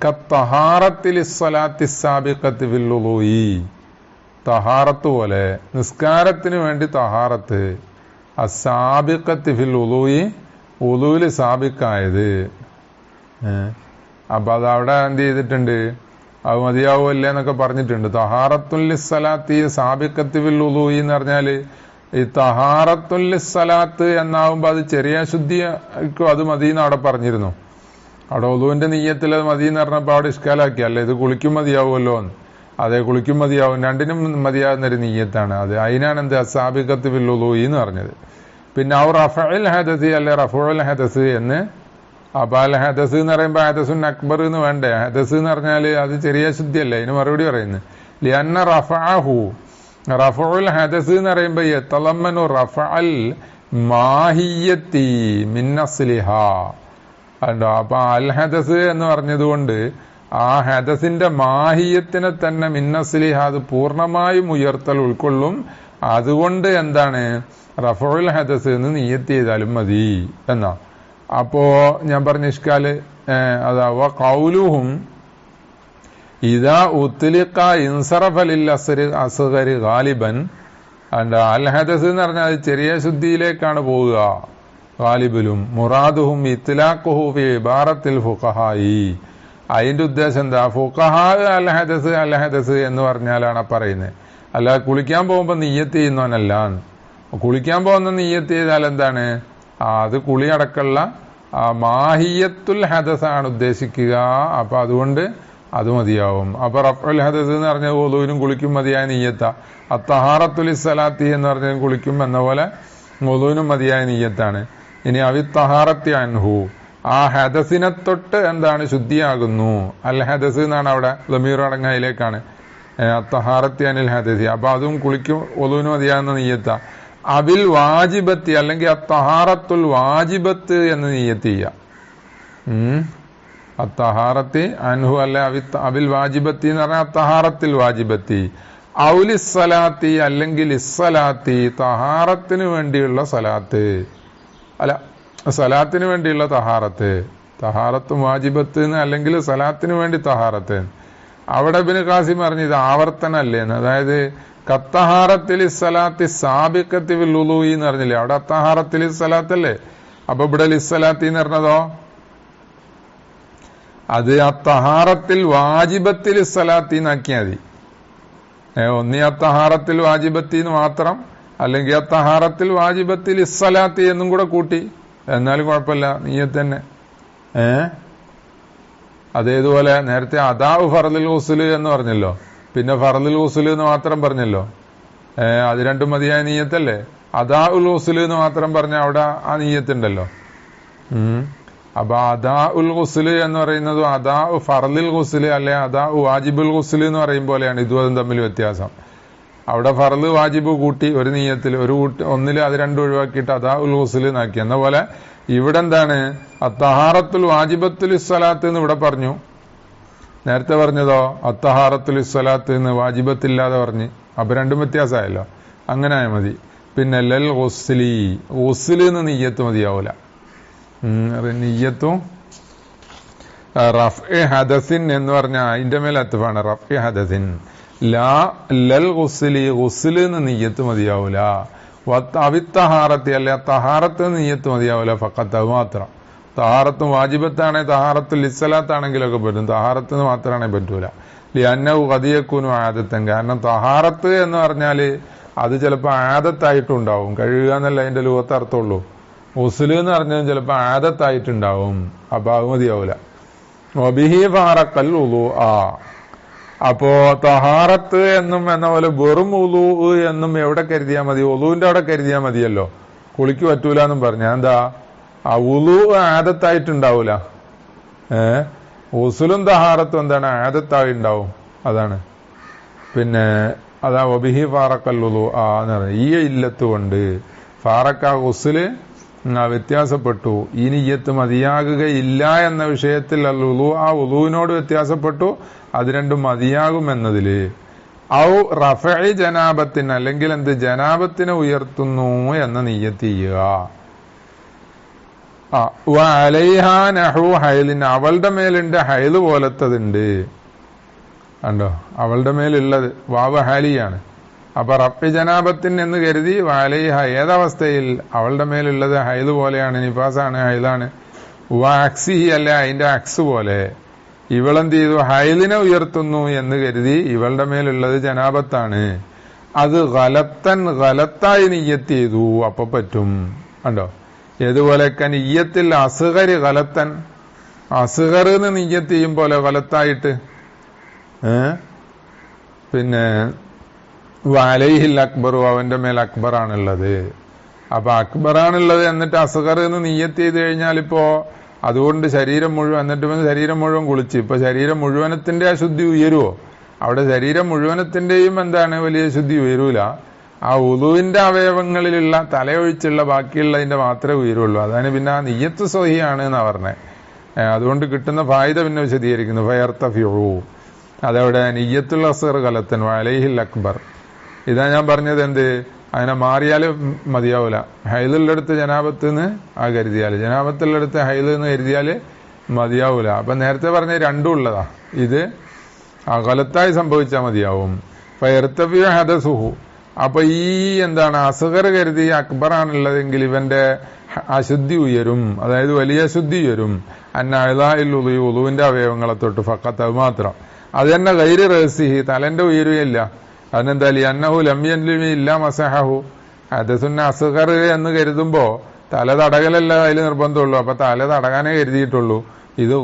കത്തഹാറത്തി ലിസ്സലാത്തി സാബിഖത്തി ഫിൽ വുളൂഇ, തഹാറത്ത് പോലെ നിസ്കാരത്തിന് വേണ്ടി തഹാറത്ത്, അസാബിഖത്തി ഫിൽ വുളൂഇ, വുളൂഇൽ സാബിഖായത്. അപ്പൊ അത് അവിടെ എന്ത് ചെയ്തിട്ടുണ്ട്, അത് മതിയാവുമല്ലേ എന്നൊക്കെ പറഞ്ഞിട്ടുണ്ട്. തഹാറത്തുല്ലിസ്സലാത്തി സാബിഖത്തി ഫിൽ വുളൂഇ എന്ന് പറഞ്ഞാല് ഈ തഹാറത്തുല്ലിസ്സലാത്ത് എന്നാവുമ്പോ അത് ചെറിയ ശുദ്ധിക്കും അത് മതിയെന്ന് അവിടെ പറഞ്ഞിരുന്നു. അവിടെ ഒളുവിന്റെ നീയത്തിൽ അത് മതിയെന്ന് പറഞ്ഞപ്പോ അവിടെ ഇഷ്കാലാക്കി, അല്ലെ ഇത് കുളിക്കും മതിയാവുമല്ലോ എന്ന്. അതെ, കുളിക്കും മതിയാവും, രണ്ടിനും മതിയാവുന്നൊരു നീയത്താണ് അത്. അതിനാണ് എന്ത് സാബിഖത്ത് ഫിൽ വുളൂഇ എന്ന് പറഞ്ഞത്. പിന്നെ ഔ റഫഉൽ ഹദസ്, അല്ലെ റഫഉൽ ഹദസ് എന്ന്. അപ്പൊ അൽ ഹദസ് എന്ന് പറയുമ്പോൾ ഹദസുൻ അക്ബർ എന്ന് വേണ്ടേ? ഹദസ് എന്ന് പറഞ്ഞാല് അത് ചെറിയ ശുദ്ധിയല്ലേ, അതിന് മറുപടി പറയുന്നത് ലിഅന്ന റഫഅഹു, റഫഉൽ ഹദസ് എന്ന് പറയുമ്പോൾ യതളമ്മനു റഫഅൽ മാഹിയത്തി മിൻ അസ്ലിഹാ. അപ്പൊ അൽ ഹദസ് എന്ന് പറഞ്ഞതുകൊണ്ട് ആ ഹദസിന്റെ മാഹിയത്തിനെ തന്നെ മിന്നസ്ലിഹ, അത് പൂർണ്ണമായും ഉയർത്തൽ ഉൾക്കൊള്ളും. അതുകൊണ്ട് എന്താണ് റഫഉൽ ഹദസ് എന്ന് നിയ്യത്ത് ചെയ്താലും മതി എന്നാ. അപ്പോ ഞാൻ പറഞ്ഞ ഇഷ്കാല് അതാ ഖൗലുഹും ഇദാ ഉത്ലിഖ ഇൻസറഫ ലിൽ അസ്ഗരി ഗാലിബൻ. അൽ ഹദസ് എന്ന് പറഞ്ഞാൽ അത് ചെറിയ ശുദ്ധിയിലേക്കാണ് പോവുക ഗാലിബിലും. മുറാദുഹും ഇത്ലാഖുഹു ഫി ഇബാറത്തിൽ ഫുഖഹായി, അതിന്റെ ഉദ്ദേശം എന്താ? ഫുഖഹാ അൽ ഹദസ് എന്ന് പറഞ്ഞാലാണ് പറയുന്നത്. അല്ല കുളിക്കാൻ പോകുമ്പോ നിയ്യത്ത് ചെയ്യുന്നവനല്ല. കുളിക്കാൻ പോകുന്ന നിയ്യത്ത് ചെയ്താൽ എന്താണ്? അത് കുളി അടക്കമുള്ള മാഹിയത്തുൽ ഹദസ് ആണ് ഉദ്ദേശിക്കുക. അപ്പൊ അതുകൊണ്ട് അത് മതിയാവും. അപ്പൊ റഫഉൽ ഹദസ് എന്ന് പറഞ്ഞ വുളൂവിനും കുളിക്കും മതിയായ നിയ്യത്ത. അത്തഹാറത്തുൽ സലാത്തി എന്ന് പറഞ്ഞ കുളിക്കും എന്ന പോലെ വുളൂവിനും മതിയായ നിയ്യത്താണ്. ഇനി അവിത്തഹാറത്തി അൻഹു, ആ ഹദസിനെ തൊട്ട് എന്താണ് ശുദ്ധിയാകുന്നു. അൽ ഹദസ് എന്നാണ് അവിടെ ദമീർ അടങ്ങയിലേക്കാണ്. അത്തഹാറത്തി അനിൽ ഹദസി, അപ്പൊ അതും കുളിക്കും വുളൂവിനും മതിയാകുന്ന നിയ്യത്ത. അബിൽ വാജിബത്തി, അല്ലെങ്കിൽ അത്തഹാറത്തുൽ വാജിബത്ത് എന്ന് നിയ്യത്ത് ചെയ്യാം. അത്തഹാറത്തി അൻഹു, അല്ലെ അബിൽ വാജിബത്തി എന്ന് പറഞ്ഞാൽ അത്തഹാറത്തിൽ വാജിബത്തി. ഔലിസ്സലാത്തി, അല്ലെങ്കിൽ ഇസ്സലാത്തി, തഹാറത്തിന് വേണ്ടിയുള്ള സലാത്ത്, അല്ല സലാത്തിന് വേണ്ടിയുള്ള തഹാറത്ത്. തഹാറത്തും വാജിബത്ത്, അല്ലെങ്കിൽ സലാത്തിന് വേണ്ടി തഹാറത്ത്. അവിടെ ഇബ്നു ഖാസിം പറഞ്ഞു ഇത് ആവർത്തനല്ലേ എന്ന്. അതായത് കത്തഹാറത്തിൽ സലാത്തി സാബിഖത്തി ഫിൽ വുളൂഇ എന്ന് പറഞ്ഞില്ലേ, അവിടെ അത്തഹാറത്തിൽ സലാത്തല്ലേ. അപ്പൊ ഇവിടെ ലിസ്സലാത്തി എന്ന് പറഞ്ഞതോ അത് അത്തഹാറത്തിൽ വാജിബത്തിൽ സലാത്തി എന്നാക്കിയാൽ മതി. ഒന്നി അത്തഹാറത്തിൽ വാജിബത്തി എന്ന് മാത്രം, അല്ലെങ്കിൽ അത്തഹാറത്തിൽ വാജിബത്തിൽ ഇസ്സലാത്തി എന്നും കൂടെ കൂട്ടി, എന്നാലും കുഴപ്പമില്ല, നീയത്ത് തന്നെ. അതേതുപോലെ നേരത്തെ അദാഉ ഫർളുൽ ഗുസ്ല് എന്ന് പറഞ്ഞല്ലോ, പിന്നെ ഫർളുൽ ഗുസ്ല് എന്ന് മാത്രം പറഞ്ഞല്ലോ. അത് രണ്ടും മതിയായ നീയത്തല്ലേ. അദാഉൽ ഗുസ്ല് എന്ന് മാത്രം പറഞ്ഞ അവിടെ ആ നീയത്തുണ്ടല്ലോ. അപ്പൊ അദാഉൽ ഗുസ്ല് എന്ന് പറയുന്നതും അദാഉ ഫർളുൽ ഗുസ്ല് അല്ലെ അദാഉ വാജിബുൽ ഗുസ്ല് എന്ന് പറയും പോലെയാണ് ഇതും തമ്മിൽ വ്യത്യാസം. അവിടെ ഫർള് വാജിബ് കൂട്ടി ഒരു നീയത്തിൽ, ഒന്നില് അത് രണ്ടും ഒഴിവാക്കിയിട്ട് അദാഉൽ ഗുസ്ല് എന്നാക്കി. എന്ന പോലെ ഇവിടെ എന്താണ് അത്തഹാറത്തുൽ വാജിബത്തുൽ സ്വലാത്ത് എന്ന് ഇവിടെ പറഞ്ഞു. നേരത്തെ പറഞ്ഞതോ അത്തഹാറത്തുൽ സ്വലാത്ത് എന്ന് വാജിബത്തില്ലാതെ പറഞ്ഞ്. അപ്പൊ രണ്ടും വ്യത്യാസമായല്ലോ. അങ്ങനെ ആയാൽ മതി. പിന്നെ ലൽ ഗുസ്ലി, ഗുസ്ല് എന്ന് നിയ്യത്ത് മതിയാവൂല. നിയ്യത്തും റഫ്ഇ ഹദസിൻ എന്ന് പറഞ്ഞാൽ അതിന്റെ മേലെ അത്ഫാണ്. റഫ്ഇ ഹദസിൻ ലാ ലൽ ഗുസ്ലി, ഗുസ്ല് എന്ന് നിയ്യത്ത് മതിയാവൂല. അവിത്തഹാറത്തി, അല്ലെ തഹാറത്ത് നിയ്യത്ത് മതിയാവൂല. ഫഖത്ത്, അത് മാത്രം. തഹാറത്തും വാജിബത്താണെ തഹാറത്തുൽ ഇസ്സലാത്താണെങ്കിലൊക്കെ പറ്റും, തഹാറത്ത് മാത്രമാണെങ്കിൽ പറ്റൂല. ലിഅന്നഹു ഖദ് യകൂനു ആദത്തൻ, കാരണം തഹാറത്ത് എന്ന് പറഞ്ഞാല് അത് ചിലപ്പോൾ ആദത്തായിട്ടുണ്ടാവും. കഴുകുക എന്നല്ല അതിന്റെ ലൂഹത്ത് അർത്ഥമുള്ളൂ. ഉസ്ല് എന്ന് പറഞ്ഞാൽ ചിലപ്പോൾ ആദത്തായിട്ടുണ്ടാവും. അപ്പൊ അത് മതിയാവൂല. വബിഹി ഫാറക്കൽ ഉളു ആ. അപ്പോ തഹാറത്ത് എന്നും എന്ന പോലെ വെറും ഉളു എന്നും എവിടെ കരുതിയാൽ മതി? ഉളുവിന്റെ അവിടെ കരുതിയാൽ മതിയല്ലോ. കുളിക്ക് പറ്റൂല എന്നും പറഞ്ഞ എന്താ? ആ ഉളു ആദത്തായിട്ടുണ്ടാവൂല. ഉസുലും തഹാറത്തും എന്താണ്? ആദത്തായി ഉണ്ടാവും. അതാണ്. പിന്നെ അതാ വബിഹി ഫാറക്കൽ ഉളു ആ എന്ന് പറഞ്ഞത് ഈ ഇല്ലത്ത് കൊണ്ട് ഫാറക്ക ഉസുല് വ്യത്യാസപ്പെട്ടു. ഈ നിയ്യത്ത് മതിയാകുകയില്ല എന്ന വിഷയത്തിൽ ഉളു ആ ഉളുവിനോട് വ്യത്യാസപ്പെട്ടു. അത് രണ്ടും മതിയാകും എന്നതില്. ഔ റഫഇ ജനാബത്തിന്, അല്ലെങ്കിൽ എന്ത് ജനാബത്തിനെ ഉയർത്തുന്നു എന്ന നിയ്യത്ത് ചെയ്യുക. അലൈഹാ നഹു ഹൈലിൻ, അവളുടെ മേലുണ്ട് ഹൈല് പോലത്തതുണ്ട്. കണ്ടോ? അവളുടെ മേലുള്ളത് വാവ ഹാലിയാണ്. അപ്പൊ റഫി ജനാബത്തിൻ എന്ന് കരുതി വാലൈഹ ഏതവസ്ഥയിൽ? അവളുടെ മേലുള്ളത് ഹൈല് പോലെയാണ്, നിഫാസാണ്, ഹൈലാണ്. അക്സിഹി അല്ല, അതിന്റെ അക്സ് പോലെ. ഇവളെന്ത് ചെയ്തു? ഹൈലിനെ ഉയർത്തുന്നു എന്ന് കരുതി ഇവളുടെ മേലുള്ളത് ജനാബത്താണ്. അത് ഗലത്തായി നിയ്യത്ത് ചെയ്തു. അപ്പൊ പറ്റും. കണ്ടോ? ഏതുപോലെയൊക്കെ നിയ്യത്തിൽ അസ്ഗര് ഗലത്തൻ, അസ്ഗർ എന്ന് നിയ്യത്ത് ചെയ്യും പോലെ ഗലത്തായിട്ട്. പിന്നെ വലൈഹിൽ അക്ബറു, അവന്റെ മേൽ അക്ബറാണുള്ളത്. അപ്പൊ അക്ബറാണുള്ളത് എന്നിട്ട് അസ്ഗർ എന്ന് നിയ്യത്ത് ചെയ്ത് കഴിഞ്ഞാൽ ഇപ്പോ അതുകൊണ്ട് ശരീരം മുഴുവൻ, എന്നിട്ട് ശരീരം മുഴുവൻ കുളിച്ച് ഇപ്പൊ ശരീരം മുഴുവനത്തിന്റെ അശുദ്ധി ഉയരുവോ? അവിടെ ശരീരം മുഴുവനത്തിന്റെയും എന്താണ് വലിയ ശുദ്ധി ഉയരൂല. ആ ഉളുവിന്റെ അവയവങ്ങളിലുള്ള തലയൊഴിച്ചുള്ള ബാക്കിയുള്ളതിന്റെ മാത്രമേ ഉയരുള്ളൂ. അതാണ് പിന്നെ ആ നിയ്യത്ത് സ്വഹിയാണ് എന്നാ പറഞ്ഞത്. അതുകൊണ്ട് കിട്ടുന്ന ഫായിദ പിന്നെ വിശദീകരിക്കുന്നു. ഫയർത്തഫിഉ, അതവിടെ നിയ്യത്തുൽ അസ്ഗർ ഗലത്തൻ വലൈഹിൽ അക്ബർ. ഇതാ ഞാൻ പറഞ്ഞത്. എന്ത്? അങ്ങനെ മാറിയാല് മതിയാവൂല. ഹൈലുള്ളടുത്ത് ജനാബത്ത് നിന്ന് ആ കരുതിയാല്, ജനാബത്തുള്ളടുത്ത് ഹൈല് എന്ന് കരുതിയാല് മതിയാവൂല. അപ്പൊ നേരത്തെ പറഞ്ഞ രണ്ടും ഉള്ളതാ. ഇത് ഗലത്തായി സംഭവിച്ചാൽ മതിയാവും. ഫയർത്തഫിഉ ഹദസുഹു. അപ്പൊ ഈ എന്താണ് അസ്ഗർ കരുതി അക്ബറാണുള്ളതെങ്കിൽ ഇവന്റെ അശുദ്ധി ഉയരും, അതായത് വലിയ അശുദ്ധി ഉയരും. ഉളുവിന്റെ അവയവങ്ങളെ തൊട്ട് ഫഖത്ത്, അത് മാത്രം. അത് തന്നെ ഗൈരി റഹ്സിഹി, തലന്റെ ഉയരുകയില്ല. അതിനെന്താ? അന്നഹു ലംയൻലിമി ഇല്ല മസഹഹു. ഹദസുന്ന അസ്ഗർ എന്ന് കരുതുമ്പോ തല തടകലല്ല അതിൽ നിർബന്ധമുള്ളൂ. അപ്പൊ തല തടകാനേ കരുതിയിട്ടുള്ളൂ. ഇത്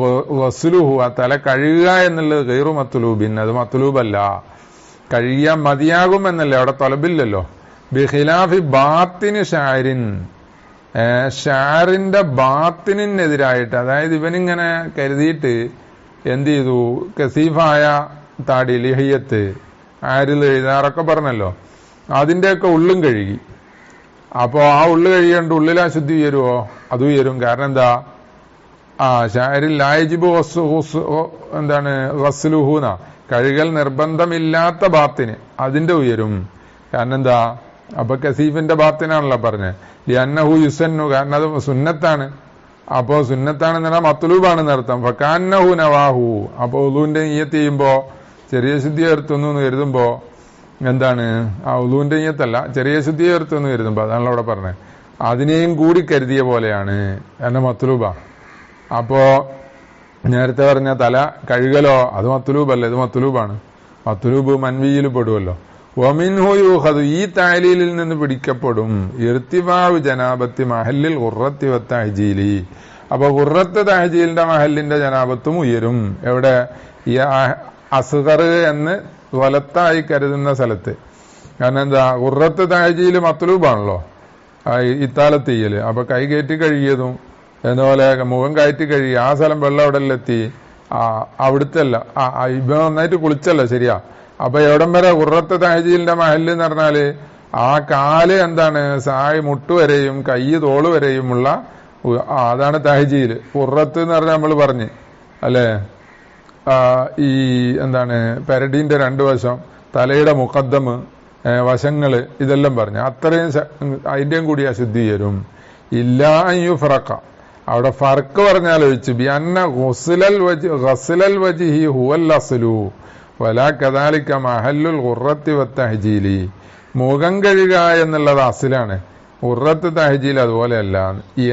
വസ്ലുഹു, ആ തല കഴുകുക എന്നുള്ളത് ഗൈറു മത്ലൂബിൻ, അത് മത്ലൂബല്ല. കഴിയാൻ മതിയാകും എന്നല്ലേ, അവിടെ തൊലബില്ലല്ലോ. ബിഖിലാഫി ബാത്തിന് ഷാരിൻ, ഷാറിന്റെ ബാത്തിനെതിരായിട്ട്. അതായത് ഇവനിങ്ങനെ കരുതിയിട്ട് എന്ത് ചെയ്തു? കസീഫായ താടി, ലിഹിയത്ത്, ആരിൽ എഴുതാറൊക്കെ പറഞ്ഞല്ലോ, അതിന്റെയൊക്കെ ഉള്ളും കഴുകി. അപ്പോ ആ ഉള്ളു കഴുകിയോണ്ട് ഉള്ളിൽ അശുദ്ധി ഉയരുവോ? അത് ഉയരും. കാരണം എന്താ? ഷാരിൽ ലായിജിബു എന്താണ് ഗസ്ലുഹൂന, കഴുകൽ നിർബന്ധമില്ലാത്ത ബാത്തിന്, അതിന്റെ ഉയരും. കാരണം എന്താ? അപ്പൊ കസീഫിന്റെ ബാത്തിനാണല്ലോ പറഞ്ഞത്. ലിഅന്നഹു യുസന്നു, കാരണം അത് സുന്നത്താണ്. അപ്പോ സുന്നത്താണെന്ന് പറഞ്ഞാൽ മത്ലൂബാണെന്ന് അർത്ഥം. ഫകാന്നഹു നവാഹു, അപ്പൊ ഉളുവിന്റെ നിയ്യത്ത് ചെയ്യുമ്പോ ചെറിയ ശുദ്ധി ഉയർത്തുന്നു എന്ന് കരുതുമ്പോ എന്താണ്? ആ ഉളുവിന്റെ നിയ്യത്തല്ല, ചെറിയ ശുദ്ധി ഉയർത്തുന്നു കരുതുമ്പോ, അതാണല്ലോ അവിടെ പറഞ്ഞത്. അതിനെയും കൂടി കരുതിയ പോലെയാണ്, കാരണം മത്ലൂബാ. അപ്പോ നേരത്തെ പറഞ്ഞ തല കഴുകലോ അത് മത്ലൂബല്ല, ഇത് മത്ലൂബാണ്. മത്ലൂബ് മൻവിയിൽ പെടുമല്ലോ. വമിൻഹു യൂഖദു, ഈ താലീലിൽ നിന്ന് പിടിക്കപ്പെടും ഇർത്തിഫാഉ ജനാബത്തി മഹല്ലിൽ ഖുർറത്തി വത്തഹ്ജീലി. അപ്പൊ ഖുർറത്ത് തഹ്ജീലിന്റെ മഹല്ലിന്റെ ജനാബത്തും ഉയരും. എവിടെ? ഈ അസ്ഗർ എന്ന് വലത്തായി കരുതുന്ന സ്ഥലത്ത്. കാരണം എന്താ? ഖുർറത്ത് തഹ്ജീല് മത്ലൂബാണല്ലോ, ഇത്താലത്ത് ചെയ്യല്. അപ്പൊ കൈ കയറ്റി കഴുകിയതും എന്നപോലെ മുഖം കയറ്റി കഴുകി ആ സ്ഥലം വെള്ളം അവിടെ എത്തി. അവിടുത്തെ അല്ല, ഇവ നന്നായിട്ട് കുളിച്ചല്ല, ശരിയാ. അപ്പൊ എവിടം വരെ? ഖുർറത്ത് തഹ്ജീലിന്റെ മഹല്ല് എന്ന് പറഞ്ഞാല് ആ കാല് എന്താണ്? സായ് മുട്ടുവരെയും കൈ തോള് വരെയുമുള്ള അതാണ് തഹ്ജീല്. ഖുർറത്ത് എന്ന് പറഞ്ഞാൽ നമ്മൾ പറഞ്ഞ് അല്ലെ, ഈ എന്താണ് പെരടീന്റെ രണ്ടു വശം, തലയുടെ മുഖദ്ദമ്, വശങ്ങള്, ഇതെല്ലാം പറഞ്ഞു. അത്രയും അതിന്റെയും കൂടി അശുദ്ധി വരും. ഇല്ലാ യുഫ്റഖ, അവിടെ ഫർക്ക് പറഞ്ഞാലോചിച്ചു. ബിഅന്ന ഗസ്ലൽ വജ്ഹി ഹുവൽ അസ്ലു വലാ കദാലിക മഹല്ലുൽ ഖുർറത്തി വത്തഹ്ജീലി. മുഖം കഴുകുക എന്നുള്ളത് അസ്ലാണ്, ഖുർറത്ത് തഹ്ജീൽ അതുപോലെയല്ല.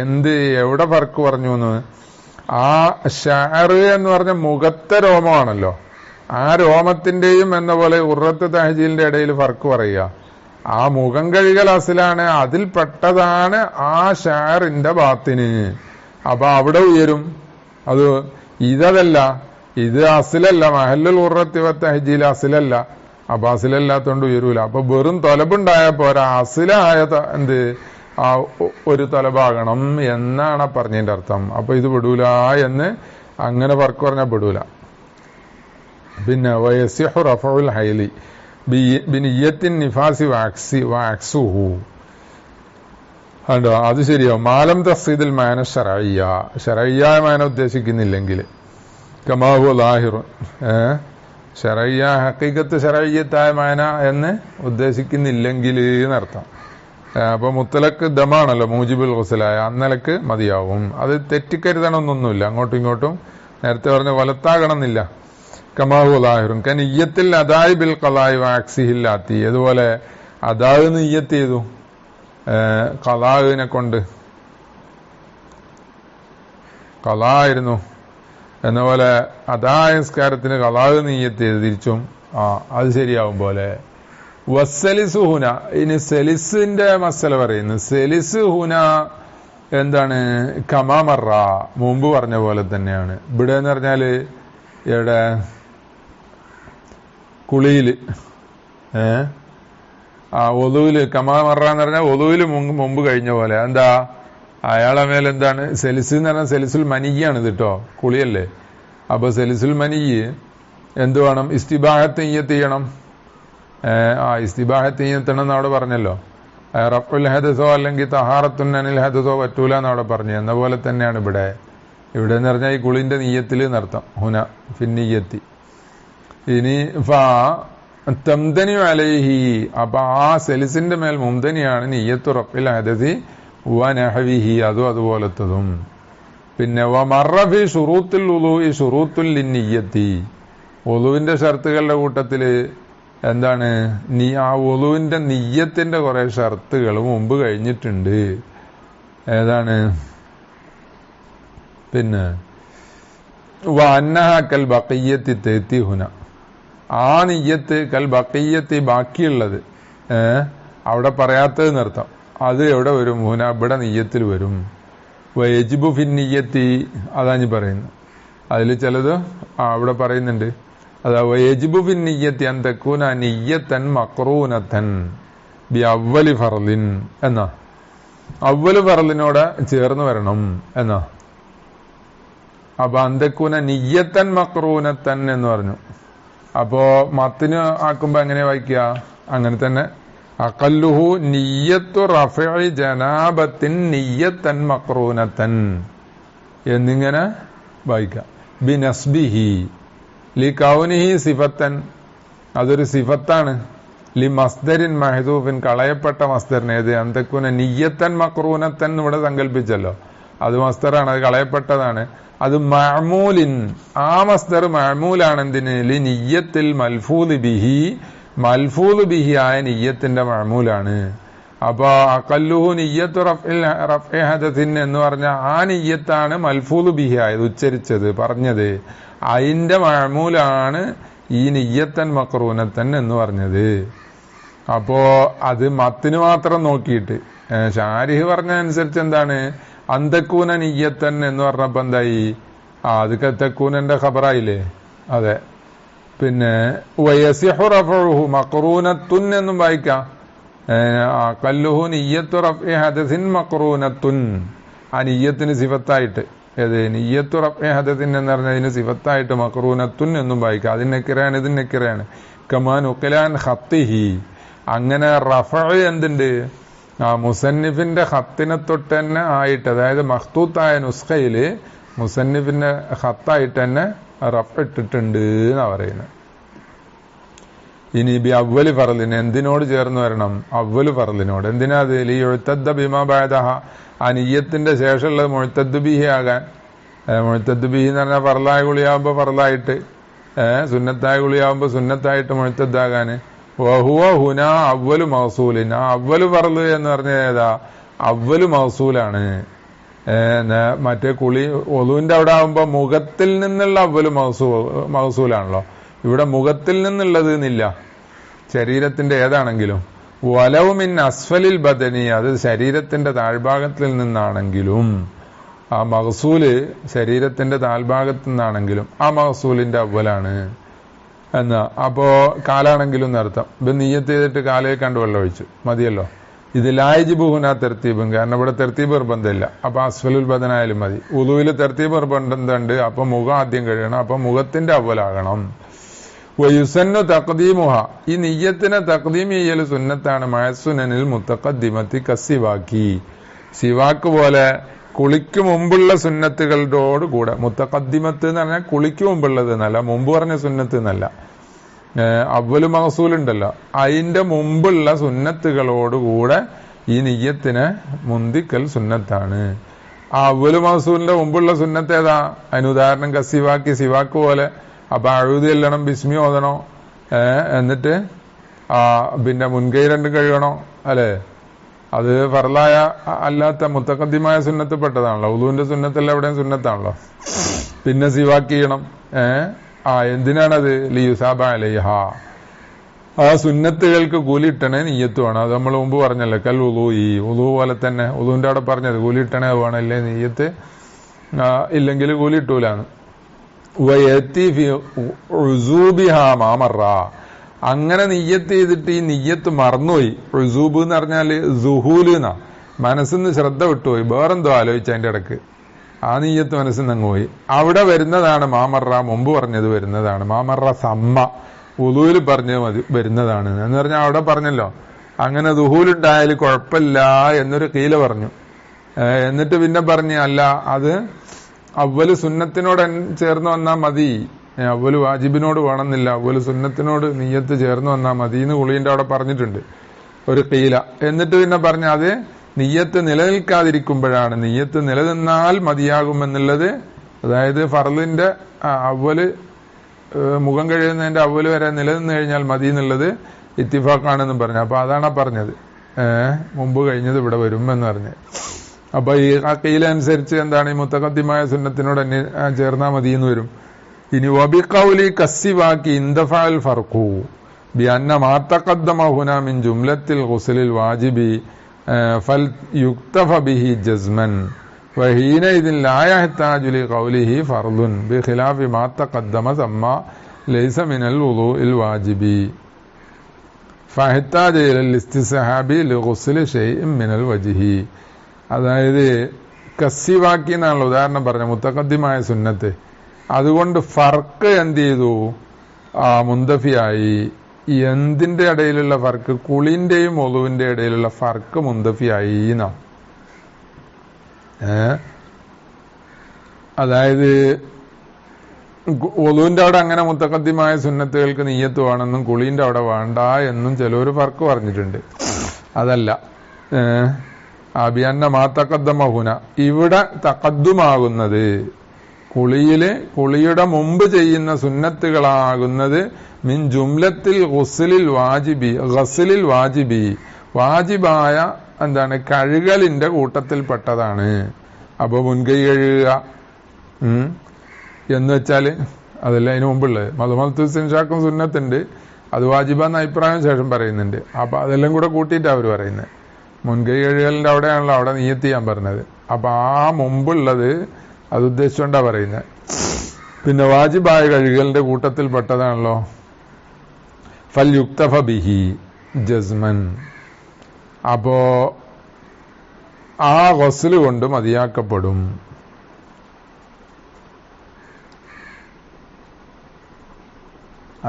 എന്ത്? എവിടെ ഫർക്ക് പറഞ്ഞു എന്ന്? ആ ഷഅർ എന്ന് പറഞ്ഞ മുഖത്തെ രോമമാണല്ലോ, ആ രോമത്തിന്റെയും എന്ന പോലെ ഖുർറത്ത് തഹ്ജീലിന്റെ ഇടയിൽ ഫർക്ക് പറയുക. ആ മുഖം കഴുകൽ അസിലാണ്, അതിൽ പെട്ടതാണ് ആ ഷാറിന്റെ ബാത്തിന്. അപ്പൊ അവിടെ ഉയരും. അത് ഇതല്ല, ഇത് അസിലല്ല, മഹല്ലുൽ ഉറത്തി വത്തഹ്ജീൽ അസിലല്ല. അപ്പൊ അസിലല്ലാത്തോണ്ട് ഉയരൂല. അപ്പൊ വെറും തൊലബുണ്ടായ പോരാ, അസിലായ എന്ത് ആ ഒരു തൊലബാകണം എന്നാണ് പറഞ്ഞതിന്റെ അർത്ഥം. അപ്പൊ ഇത് പെടൂല എന്ന് അങ്ങനെ പറക്ക് പറഞ്ഞാൽ പെടൂല. പിന്നെ വയസിഹു റഫഉൽ ഹൈലി ബിനിയ്യത്തിൻ നിഫാസി വഅക്സുഹു. കണ്ടോ, അത് ശരിയോ. മാലം തഫ്സീദിൽ മാന ശറയ്യ, ശറയ്യായ മാന ഉദ്ദേശിക്കുന്നില്ലെങ്കിൽ, കമാഹു ലാഹിറു, ശറയ്യ ഹഖീഖത്ത് ശറയ്യത്തായ മാന എന്ന് ഉദ്ദേശിക്കുന്നില്ലെങ്കിൽ എന്നർത്ഥം. അപ്പൊ മുത്തലക്ക് ദമാണല്ലോ മൂജിബുൽ ഗുസ്ലായ, അന്നലക്ക് മതിയാവും. അത് തെറ്റിക്കരുതണമെന്നൊന്നുമില്ല, അങ്ങോട്ടും ഇങ്ങോട്ടും നേരത്തെ പറഞ്ഞ വലത്താകണമെന്നില്ല. കമാഹു ലാഹിറുൻ കനിയ്യത്തിൽ അദായി ബിൽ ഖലായി വാക്സിഹില്ലാത്തി. അതുപോലെ അദാഹ് നിയ്യത്ത് ചെയ്തു ഖലാഹിനെ കൊണ്ട്, ഖലായിരുന്നു എന്ന പോലെ അദായ നിസ്കാരത്തിന് ഖലാഹ് നിയ്യത്ത് ചെയ്ത് തിരിച്ചും അത് ശരിയാവും പോലെ. വസ്സലിസ് ഹുന, ഇനി സെലിസിന്റെ മസല പറയുന്നു. സെലിസ് ഹുന എന്താണ്? കമാമറ, മുമ്പ് പറഞ്ഞ പോലെ തന്നെയാണ്. ഇവിടെ എന്ന് പറഞ്ഞാല് ഇവിടെ കുളിയില് ഒലുവില്, കമാമറ എന്ന് പറഞ്ഞാൽ ഒലുവില് മുമ്പ് കഴിഞ്ഞ പോലെ. എന്താ അയാളെ മേൽ എന്താണ് സെലിസ് എന്ന് പറഞ്ഞാൽ സെലിസുൽ മനിയാണ് ഇത് കേട്ടോ, കുളിയല്ലേ. അപ്പൊ സെലിസുൽ മനിയ് എന്ത് വേണം? ഇസ്തിബാഹത്ത് നിയ്യത്ത് ചെയ്യണം. ഇസ്തിബാഹത്ത് നിയ്യത്തണം എന്ന് അവിടെ പറഞ്ഞല്ലോ. റഫുൽ ഹദസോ അല്ലെങ്കിൽ തഹാറത്തുൻ അനിൽ ഹദസോ പറ്റൂല എന്ന് അവിടെ പറഞ്ഞു. എന്ന പോലെ തന്നെയാണ് ഇവിടെ. ഇവിടെ എന്ന് പറഞ്ഞാൽ ഈ കുളിന്റെ നിയ്യത്തിൽ എന്നർത്ഥം. ഹുന ഫിന്നിയ്യത്തി. ഇനി തംദനി അലൈഹി, അപ്പൊ ആ സെലിസിന്റെ മേൽ മുംദനിയാണ് നിയ്യത്തു റഫിൽ ഹദസി വനഹവിഹി, അതും അതുപോലത്തതും. പിന്നെ വമറഫി ഷുറൂത്തുൽ ഉളൂഇ ഷുറൂത്തുൽ ലിന്നിയ്യത്തി, ഉളുവിന്റെ ഷർത്തുകളുടെ കൂട്ടത്തില് എന്താണ്? ആ ഉളുവിന്റെ നിയ്യത്തിന്റെ കുറെ ഷർത്തുകൾ മുമ്പ് കഴിഞ്ഞിട്ടുണ്ട്. ഏതാണ്? പിന്നെ വഅന്നഹ കൽ ബഖിയ്യത്തി തഅതി ഹുന, ആ നിയ്യത്ത് കൽ ബഖിയ്യത്തി ബാക്കിയുള്ളത് അവിടെ പറയാത്തത് നിർത്തം. അത് എവിടെ വരും? ഹുന, ഇവിടെ നിയ്യത്തിൽ വരും. വയജിബു ഫിൻ നിയ്യത്തി, അതാണ് പറയുന്നത്. അതിൽ ചിലത് അവിടെ പറയുന്നുണ്ട്. അതാ വയജിബു ഫിൻ നിയ്യത്തി അൻ തകൂന നിയ്യത്തൻ മഖ്റൂനതൻ ബി അവ്വലി ഫർളിൻ എന്നാ, അവ്വലു ഫർളിനോട് ചേർന്ന് വരണം എന്നാ. അപ്പൊ അൻ തകൂന നിയ്യത്തൻ മഖ്റൂനതൻ എന്ന് പറഞ്ഞു. അപ്പോ മത്തിന് ആക്കുമ്പോ എങ്ങനെ വായിക്കുക? അങ്ങനെ തന്നെ. അഖല്ലുഹു നിയ്യത്തു റഫഇ ജനാബത്തിൻ നിയ്യത്തൻ മഖ്റൂനതൻ എന്നിങ്ങനെ വായിക്കാം. ബിനസ്ബിഹി ലി കൗനിഹി സിഫത്തൻ, അതൊരു സിഫത്താണ്. ലി മസ്ദരിൻ മഹ്ദൂഫിൻ, കളയപ്പെട്ട മസ്ദറിന്. ഏത്? അന്തക്കുന നിയ്യത്തൻ മഖ്റൂനത്തൻ ഇവിടെ സങ്കല്പിച്ചല്ലോ, അത് മസ്ദറാണ്, അത് കളയപ്പെട്ടതാണ്. അത് മഅമൂലിൻ, ആ മസ്ദർ മഅമൂലാണ്. എന്തിന്? ലി നിയ്യത്തിൽ മൽഫൂദ് ബിഹി, മൽഫൂദ് ബിഹി ആയ നിയ്യത്തിന്റെ മഅമൂലാണ്. അപ്പൊ അഖല്ലുഹു നിയ്യത്തു റഫഇ ഹദസിൻ എന്ന് പറഞ്ഞ ആ നിയ്യത്താണ് മൽഫൂദ് ബിഹി ആയത്, ഉച്ചരിച്ചത്, പറഞ്ഞത്. അതിന്റെ മഅമൂലാണ് ഈ നിയ്യത്തൻ മഖ്റൂനത്തൻ എന്ന് പറഞ്ഞത്. അപ്പോ അത് മത്തിന് മാത്രം നോക്കിയിട്ട് ശാരിഹ് പറഞ്ഞ അനുസരിച്ച് എന്താണ്? അന്തക്കൂന നിയ്യത്തൻ എന്ന് പറഞ്ഞപ്പോ എന്തായി? അത് തക്കൂനന്റെ ഖബറായില്ലേ? അതെ. പിന്നെ വയസിഹു റഫഉഹു മഖ്റൂനത്തുൻ എന്നും വായിക്കാം. ഖല്ലുഹു നിയ്യത്തു റഫഇ ഹദസിൻ മഖ്റൂനത്തുൻ, ആ നിയ്യത്തിന് സിഫത്തായിട്ട്. ഏത്? നിയ്യത്തു റഫഇ ഹദസിൻ എന്ന് പറഞ്ഞതിന് സിഫത്തായിട്ട് മഖ്റൂനത്തുൻ എന്നും വായിക്കാം. അതിന് നെക്കിറയാണ്, ഇതിന് നെക്കിറയാണ്. കമാ നുഖിലാൻ ഖത്തിഹി, അങ്ങനെ റഫഅ് എന്തുണ്ട്? മുസന്നിഫിന്റെ ഖത്തിനെ തൊട്ട് തന്നെ ആയിട്ട്, അതായത് മഖ്തൂത്തായ നുസ്ഖയില് മുസന്നിഫിന്റെ ഖത്തായിട്ട് തന്നെ റഫ് ഇട്ടിട്ടുണ്ട് എന്നാ പറയുന്നത്. ഇനി ബി അവ്വലി ഫർളിന്, എന്തിനോട് ചേർന്ന് വരണം? അവ്വലു ഫർളിനോട്. എന്തിനാ അത്? ലി യുഅ്തദ്ദ ബിമാ ബഅദഹ, ആ നിയ്യത്തിന്റെ ശേഷമുള്ളത് മുഅ്തദ് ബിഹി ആകാൻ. മുഅ്തദ് ബിഹി എന്ന് പറഞ്ഞാൽ ഫർളായ കുളിയാകുമ്പോ ഫർളായിട്ട്, സുന്നത്തായ കുളിയാകുമ്പോ സുന്നത്തായിട്ട് മുഅ്തദാകാന്. വഹുവ ഹുന അവ്വലു മൗസൂലിൻ, ആ അവ്വലു ഫർള് എന്ന് പറഞ്ഞ ഏതാ? അവ്വലു മൗസൂലാണ്. മറ്റേ കുളി ഒളുവിന്റെ അവിടെ ആകുമ്പോ മുഖത്തിൽ നിന്നുള്ള അവ്വലു മൗസൂലാണല്ലോ. ഇവിടെ മുഖത്തിൽ നിന്നുള്ളത് എന്നില്ല, ശരീരത്തിന്റെ ഏതാണെങ്കിലും. വലവുമിൻ അസ്ഫലിൽ ബദനി, അത് ശരീരത്തിന്റെ താഴ്ഭാഗത്തിൽ നിന്നാണെങ്കിലും, ആ മഹസൂല് ശരീരത്തിന്റെ താഴ്ഭാഗത്തു നിന്നാണെങ്കിലും ആ മഹസൂലിന്റെ അവലാണ് എന്നാ. അപ്പോ കാലാണെങ്കിലും എന്നർത്ഥം. ഇപ്പൊ നിയ്യത്ത് ചെയ്തിട്ട് കാലയെ കണ്ട് വെള്ളം ഒഴിച്ചു മതിയല്ലോ. ഇത് ലായിജിബുഹുന തെർത്തീബും, കാരണം ഇവിടെ തെർത്തീബ് നിർബന്ധമില്ല. അപ്പൊ അസ്ഫലുൽ ബദനായാലും മതി. ഉദുവിൽ തെർത്തീബ് നിർബന്ധമുണ്ട്. അപ്പൊ മുഖം ആദ്യം കഴിയണം. അപ്പൊ മുഖത്തിന്റെ അവലാകണം. വയുസന്നു തഖ്ദീമുഹ, ഈ നിയ്യത്തിനെ തഖ്ദീം ചെയ്യൽ സുന്നത്താണ്. മഅസുനനിൽ മുത്തഖദ്ദിമത്തി കസ്സിവാക്കി, സിവാക്ക് പോലെ കുളിക്ക് മുമ്പുള്ള സുന്നത്തുകളോട് കൂടെ. മുത്തഖദ്ദിമത്ത് എന്ന് പറഞ്ഞാൽ കുളിക്ക് മുമ്പുള്ളത് എന്നല്ല, മുമ്പ് പറഞ്ഞ സുന്നത്ത് എന്നല്ല. അവല് മഹസൂലുണ്ടല്ലോ, അതിന്റെ മുമ്പുള്ള സുന്നത്തുകളോടുകൂടെ ഈ നിയ്യത്തിനെ മുന്തിക്കൽ സുന്നത്താണ്. ആ അവല് മഹസൂലിന്റെ മുമ്പുള്ള സുന്നത്ത് ഏതാ? അതിനുദാഹരണം കസ്സിവാക്കി, സിവാക്ക് പോലെ. അപ്പൊ അഴുതി എല്ലണം, ബിസ്മി ഓതണോ, എന്നിട്ട് പിന്നെ മുൻകൈ രണ്ടും കഴുകണോ, അല്ലെ? അത് ഫർലായ അല്ലാത്ത മുത്തഖദ്ദിമായ സുന്നത്ത് പെട്ടതാണല്ലോ. ഉദുവിന്റെ സുന്നത്തല്ല, എവിടെയും സുന്നത്താണല്ലോ. പിന്നെ സിവാക്ക് ചെയ്യണം. എന്തിനാണത്? ലിയുസാബ അലൈഹ, ആ സുന്നത്തുകൾക്ക് കൂലിട്ടണേ നിയ്യത്തുമാണ്. അത് നമ്മൾ മുമ്പ് പറഞ്ഞല്ലോ. കൽ ഉദു, ഈ ഉദു പോലെ തന്നെ. ഉദുവിന്റെ അവിടെ പറഞ്ഞത് കൂലിട്ടണേ വേണമല്ലേ നിയ്യത്ത്, ഇല്ലെങ്കിൽ കൂലിട്ടൂലാന്ന്. അങ്ങനെ നിയ്യത്ത് ചെയ്തിട്ട് ഈ നിയ്യത്ത് മറന്നുപോയി. റുസൂബ് എന്ന് പറഞ്ഞാല് സുഹൂല് എന്നാ, മനസ്സിന്ന് ശ്രദ്ധ വിട്ടുപോയി, വേറെന്തോ ആലോചിച്ച അതിന്റെ ഇടക്ക് ആ നിയ്യത്ത് മനസ്സിൽ നിന്ന് പോയി. അവിടെ വരുന്നതാണ് മാമറ, മുമ്പ് പറഞ്ഞത് വരുന്നതാണ്. മാമറ സമ്മ, ഉദൂല് പറഞ്ഞത് വരുന്നതാണ് എന്ന് പറഞ്ഞാൽ അവിടെ പറഞ്ഞല്ലോ. അങ്ങനെ ദുഹൂലുണ്ടായാൽ കുഴപ്പമില്ല എന്നൊരു കീല പറഞ്ഞു. എന്നിട്ട് പിന്നെ പറഞ്ഞ അല്ല, അത് അവല് സുന്നത്തിനോട് ചേർന്ന് വന്നാൽ മതി, അവല് വാജിബിനോട് വേണമെന്നില്ല, അവല് സുന്നത്തിനോട് നിയ്യത്ത് ചേർന്ന് വന്നാൽ മതി എന്ന് കുളീന്റെ അവിടെ പറഞ്ഞിട്ടുണ്ട് ഒരു കീല. എന്നിട്ട് പിന്നെ പറഞ്ഞ അത് നിയ്യത്ത് നിലനിൽക്കാതിരിക്കുമ്പോഴാണ്, നിയ്യത്ത് നിലനിന്നാൽ മതിയാകുമെന്നുള്ളത്. അതായത് ഫർളിന്റെ അവല് മുഖം കഴിയുന്നതിന്റെ അവല് വരെ നിലനിന്ന് കഴിഞ്ഞാൽ മതി എന്നുള്ളത് ഇത്തിഫാഖാണെന്നും പറഞ്ഞു. അപ്പൊ അതാണ് പറഞ്ഞത്, മുമ്പ് കഴിഞ്ഞത് ഇവിടെ വരും എന്ന് പറഞ്ഞ്. അപ്പൊ ഈ ആ കീല അനുസരിച്ച് എന്താണ്, ഈ മുത്തഖദ്ദിമായ സുന്നത്തിനോട് ചേർന്നാ മതി എന്ന് വരും. ഇനി വബിഖൗലി കസ്സിവാക്കി ഇന്തഫഅൽ ഫർഖു ബിഅന്ന മാ തഖദ്ദമ ഹുനാ മിൻ ജുംലത്തിൽ ഗുസ്ലിൽ വാജിബി ഫൽ യുക്തഫ ബിഹി ജസ്മൻ വഹീനഇദിൻ ലാ യഹ്താജു ലിഖൗലിഹി ഫർളുൻ ബിഖിലാഫി മാ തഖദ്ദമ സമ്മ ലൈസ മിനൽ വുളൂഇൽ വാജിബി ഫഹ്താജ ഇലൽ ഇസ്തിസ്ഹാബി ലിഗുസ്ലി ഷൈഇൻ മിനൽ വജ്ഹി. അതായത് കസ്സിവാക്കി എന്നാണല്ലോ ഉദാഹരണം പറഞ്ഞ മുത്തഖദ്ദിമായ സുന്നത്ത്. അതുകൊണ്ട് ഫർക്ക് എന്ത് ചെയ്തു? മുന്തഫിയായി. എന്തിന്റെ ഇടയിലുള്ള ഫർക്ക്? കുളിന്റെയും ഒളുവിന്റെ ഇടയിലുള്ള ഫർക്ക് മുന്തഫിയായി എന്നാ. അതായത് ഒളുവിന്റെ അവിടെ അങ്ങനെ മുത്തഖദ്ദിമായ സുന്നത്തുകൾക്ക് നിയ്യത്ത് വേണമെന്നും കുളീന്റെ അവിടെ വേണ്ട എന്നും ചിലവര് ഫർക്ക് പറഞ്ഞിട്ടുണ്ട്. അതല്ല, അബിയന്ന മാ തഖദ്ദമഹുന, ഇവിടെ തഖദ്ദുമാകുന്നത് കുളിയുടെ മുമ്പ് ചെയ്യുന്ന സുന്നത്തുകളാകുന്നത് മിൻ ജുംലത്തിൽ ഗുസ്ലിൽ വാജിബി, ഗസ്ലിൽ വാജിബി, വാജിബായ എന്താണ് കഴുകലിന്റെ കൂട്ടത്തിൽപ്പെട്ടതാണ്. അപ്പൊ മുൻകൈ കഴുകുക എന്ന് വെച്ചാല് അതല്ല അതിന് മുമ്പുള്ളത്. മധുമത്തുസിൻഷാക്കും സുന്നത്തുണ്ട്, അത് വാജിബാന്ന് അഭിപ്രായം ശേഷം പറയുന്നുണ്ട്. അപ്പൊ അതെല്ലാം കൂടെ കൂട്ടിയിട്ടാ അവര് പറയുന്നത്. മുൻകൈ കഴുകലിന്റെ അവിടെയാണല്ലോ അവിടെ നിയ്യത്ത് ചെയ്യാൻ പറഞ്ഞത്. അപ്പൊ ആ മുമ്പുള്ളത് അത് ഉദ്ദേശിച്ചുകൊണ്ടാ പറയുന്നത്. പിന്നെ വാജിബായ കഴുകലിന്റെ കൂട്ടത്തിൽ പെട്ടതാണല്ലോ. ഫൽ യുക്തഫ ബിഹി ജസ്മൻ, അപ്പോ ആ ഗസ്ല് കൊണ്ട് മതിയാക്കപ്പെടും.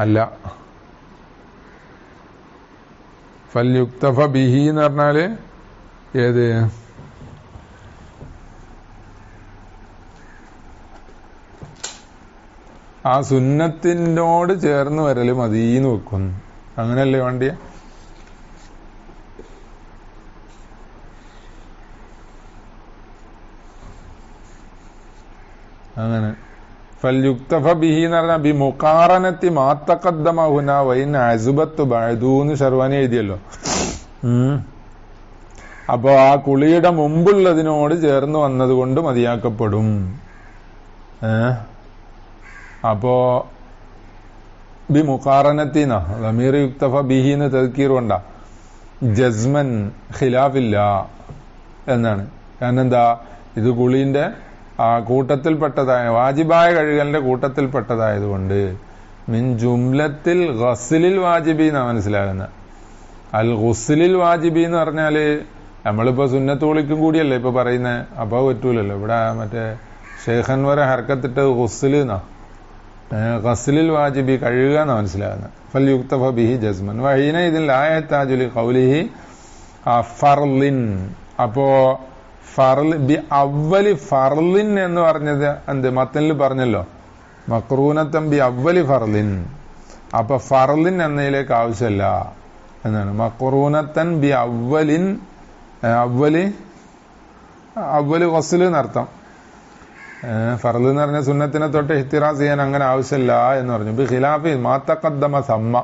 അല്ല, ഫൽ യുക്തഫ ബിഹി എന്ന് പറഞ്ഞാല് ഏത്? ആ സുന്നത്തിനോട് ചേർന്ന് വരല് മതീന്ന് വെക്കുന്നു. അങ്ങനല്ലേ വേണ്ടിയ? അങ്ങനെ ഫൽ യുക്തഫ ബിഹി എന്ന് പറഞ്ഞാൽ ബി മുഖാറനത്തി മാ തഖദ്ദമ ഹുനാ വൈൻ അസുബത്തു ബഅദൂന്ന് ശർവാനി എഴുതിയല്ലോ. അപ്പോ ആ കുളിയുടെ മുമ്പുള്ളതിനോട് ചേർന്ന് വന്നത് കൊണ്ട് മതിയാക്കപ്പെടും. അപ്പോ ബി മുഖാറനത്തിന ലമീർ യുക്തഫ ബിഹിന്ന് തദ്കീർ കൊണ്ട ജസ്മൻ ഖിലാഫില്ല എന്നാണ്. കാരണം എന്താ, ഇത് കുളീന്റെ കൂട്ടത്തിൽപ്പെട്ടതായ വാജിബായ കഴുകലിന്റെ കൂട്ടത്തിൽപ്പെട്ടതായതുകൊണ്ട് മിൻ ജുംലത്തിൽ ഗസ്ലിൽ വാജിബി എന്നാണ് മനസ്സിലാകുന്നത്. അൽ ഗുസ്ലിൽ വാജിബി എന്ന് പറഞ്ഞാല് നമ്മളിപ്പോ സുന്നത്ത് കുളിക്കും കൂടിയല്ലേ ഇപ്പൊ പറയുന്നത്, അപ്പൊ പറ്റൂലല്ലോ. ഇവിടെ മറ്റേ ഷെയ്ഖൻവരെ ഹർക്കത്തിട്ട് ഗുസ്ല് എന്നാ, ഗസ്ലിൽ വാജിബി കഴുകുക എന്നാ മനസ്സിലാകുന്നത്. ഫൽ യുക്തഫ ബിഹി ജസ്മൻ വഹീന ഇതിൽ ലായത്താജുലി ഖൗലിഹി ഫർലിൻ. അപ്പോ അവലി ഫർലിൻ എന്ന് പറഞ്ഞത് എന്ത് മത്തനിൽ പറഞ്ഞല്ലോ, മക്രൂനത്തം ബി അവലി ഫർലിൻ. അപ്പൊ ഫർലിൻ എന്നതിലേക്ക് ആവശ്യമല്ല എന്നാണ്. മക്രൂനത്തൻ ബി അവലിൻ, അവല് ഗസ്ല് എന്നർത്ഥം. ഫർള് എന്ന് പറഞ്ഞ സുന്നത്തിനെ തൊട്ട് ഇഹ്തിറാസ് ചെയ്യാൻ അങ്ങനെ ആവശ്യമില്ല എന്ന് പറഞ്ഞു. ബി ഖിലാഫി മാ തഖദ്ദമ സമ്മ,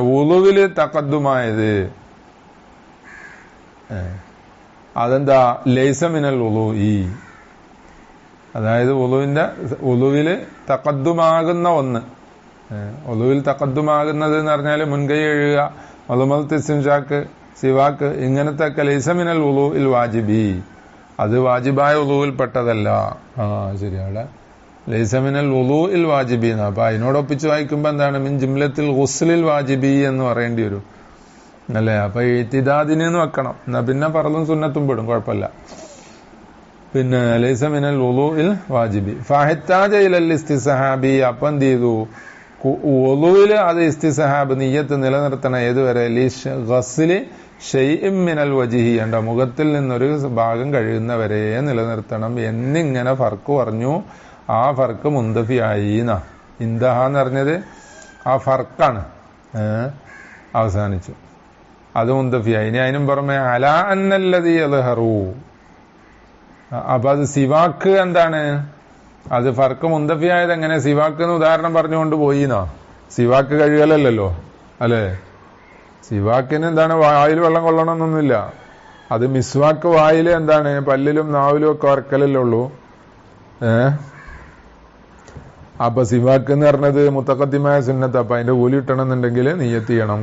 വുളുവില് തഖദ്ദുമായത് അതെന്താ, ലൈസ മിനൽ വുളൂഇ, അതായത് വുളുവില് തഖദ്ദുമാകുന്ന ഒന്ന്. വുളുവിൽ തഖദ്ദുമാകുന്നത് എന്ന് പറഞ്ഞാല് മുൻകൈ എഴുതുക, മളുമൽത്തിസ്തിൻഷാക്ക്, സിവാക്ക്, ഇങ്ങനത്തെ ഒക്കെ ലൈസ മിനൽ വുളൂഇൽ വാജിബി, അത് വാജിബായ വുളൂഇൽ പെട്ടതല്ല. ശരിയാണ്, ലൈസ മിനൽ വുളൂഇൽ വാജിബി. അപ്പൊ അതിനോടൊപ്പിച്ച് വായിക്കുമ്പോ എന്താണ്, മിൻ ജുംലത്തിൽ ഗുസ്ലിൽ വാജിബി എന്ന് പറയേണ്ടി വരും അല്ലേ. അപ്പൊ ഇത്തിദാദിന് വെക്കണം, എന്നാ പിന്നെ ഫർളും സുന്നത്തും പെടും, കുഴപ്പമില്ല. പിന്നെ ലൈസ മിനൽ വുളൂഇൽ വാജിബി ഫഹ്താജ ഇലൽ ഇസ്തിസ്ഹാബി. അപ്പൊ എന്ത് ചെയ്തു, വുളൂഇല് അത് ഇസ്തിസ്ഹാബ് നിയ്യത്ത് നിലനിർത്തണം. ഏതുവരെ, ഗസ്ലി ഷൈഇൻ മിനൽ വജ്ഹി, എன்ற മുഖത്തിൽ നിന്നൊരു ഭാഗം കഴിയുന്നവരെ നിലനിർത്തണം എന്നിങ്ങനെ ഫർക്ക് പറഞ്ഞു. ആ ഫർക്ക് മുന്തഫിയായി എന്നാ. ഇന്ദഹ എന്ന് പറഞ്ഞത് ആ ഫർക്കാണ്, അവസാനിച്ചു, അത് മുന്തഫിയായി. ഇനി അതിനും പുറമെ അലാ അന്നല്ലദീ യദ്ഹറു. അപ്പൊ അത് സിവാക്ക് എന്താണ്, അത് ഫർക്ക് മുന്തഫിയായത് എങ്ങനെ, സിവാക്ക് എന്ന് ഉദാഹരണം പറഞ്ഞുകൊണ്ട് പോയിന്നാ. സിവാക്ക് കഴുകലല്ലോ അല്ലെ, സിവാക്കിന് എന്താണ് വായിൽ വെള്ളം കൊള്ളണമെന്നൊന്നുമില്ല. അത് മിസ്വാക്ക് വായിൽ എന്താണ് പല്ലിലും നാവിലും ഒക്കെ വറക്കലല്ലേ ഉള്ളൂ. അപ്പൊ സിവാക്ക് എന്ന് പറഞ്ഞത് മുത്തഖദ്ദിമായ സുന്നത്ത്. അപ്പൊ അതിന്റെ കൂലി കിട്ടണമെന്നുണ്ടെങ്കിൽ നിയ്യത്ത് ചെയ്യണം,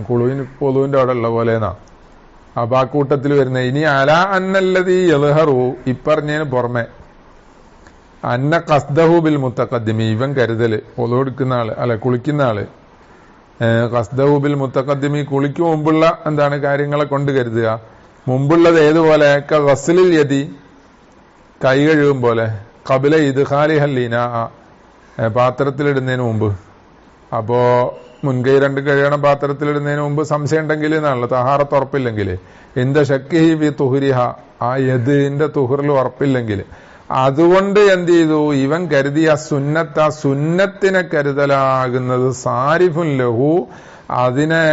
കൊളുവിന്റെ അവിടെ ഉള്ള പോലെന്നാ. അപ്പൊ ആ കൂട്ടത്തിൽ വരുന്ന ഇനി അലാ അന്നല്ലദീ യദ്ഹറു, ഇപ്പറഞ്ഞതിന് പുറമെ അന്ന ഖസ്ദഹു ബിൽ മുത്തഖദ്ദിമി, ഇവൻ കരുതല് ഒളു എടുക്കുന്ന ആള് അല്ലെ കുളിക്കുന്ന ആള്, ഖസ്ദഹു ബിൽ മുത്തഖദ്ദിമി, കുളിക്ക് മുമ്പുള്ള എന്താണ് കാര്യങ്ങളെ കൊണ്ട് കരുതുക. മുമ്പുള്ളത് ഏതുപോലെ, ഗസ്ലിൽ യദി, കൈ കഴുകും പോലെ, ഖബ്ല ഇദ്ഖാലിഹൽ ഇനാ, പാത്രത്തിലിടുന്നതിന് മുമ്പ്. അപ്പോ മുൻകൈ രണ്ട് കഴുകണം പാത്രത്തിലിടുന്നതിന് മുമ്പ്. സംശയം ഉണ്ടെങ്കിൽ എന്നാണല്ലോ, തഹാറത്ത് ഉറപ്പില്ലെങ്കിൽ, ഇന്ത ശക്കിഹി ബി തുഹ്രിഹ, ആ യദിന്റെ തുഹറിൽ ഉറപ്പില്ലെങ്കിൽ, അതുകൊണ്ട് എന്ത് ചെയ്തു, ഇവൻ കരുതിയ സുന്നത്തിനെ കരുതലാകുന്നത് സാരിഫുൻ ലഹു, അതിനെ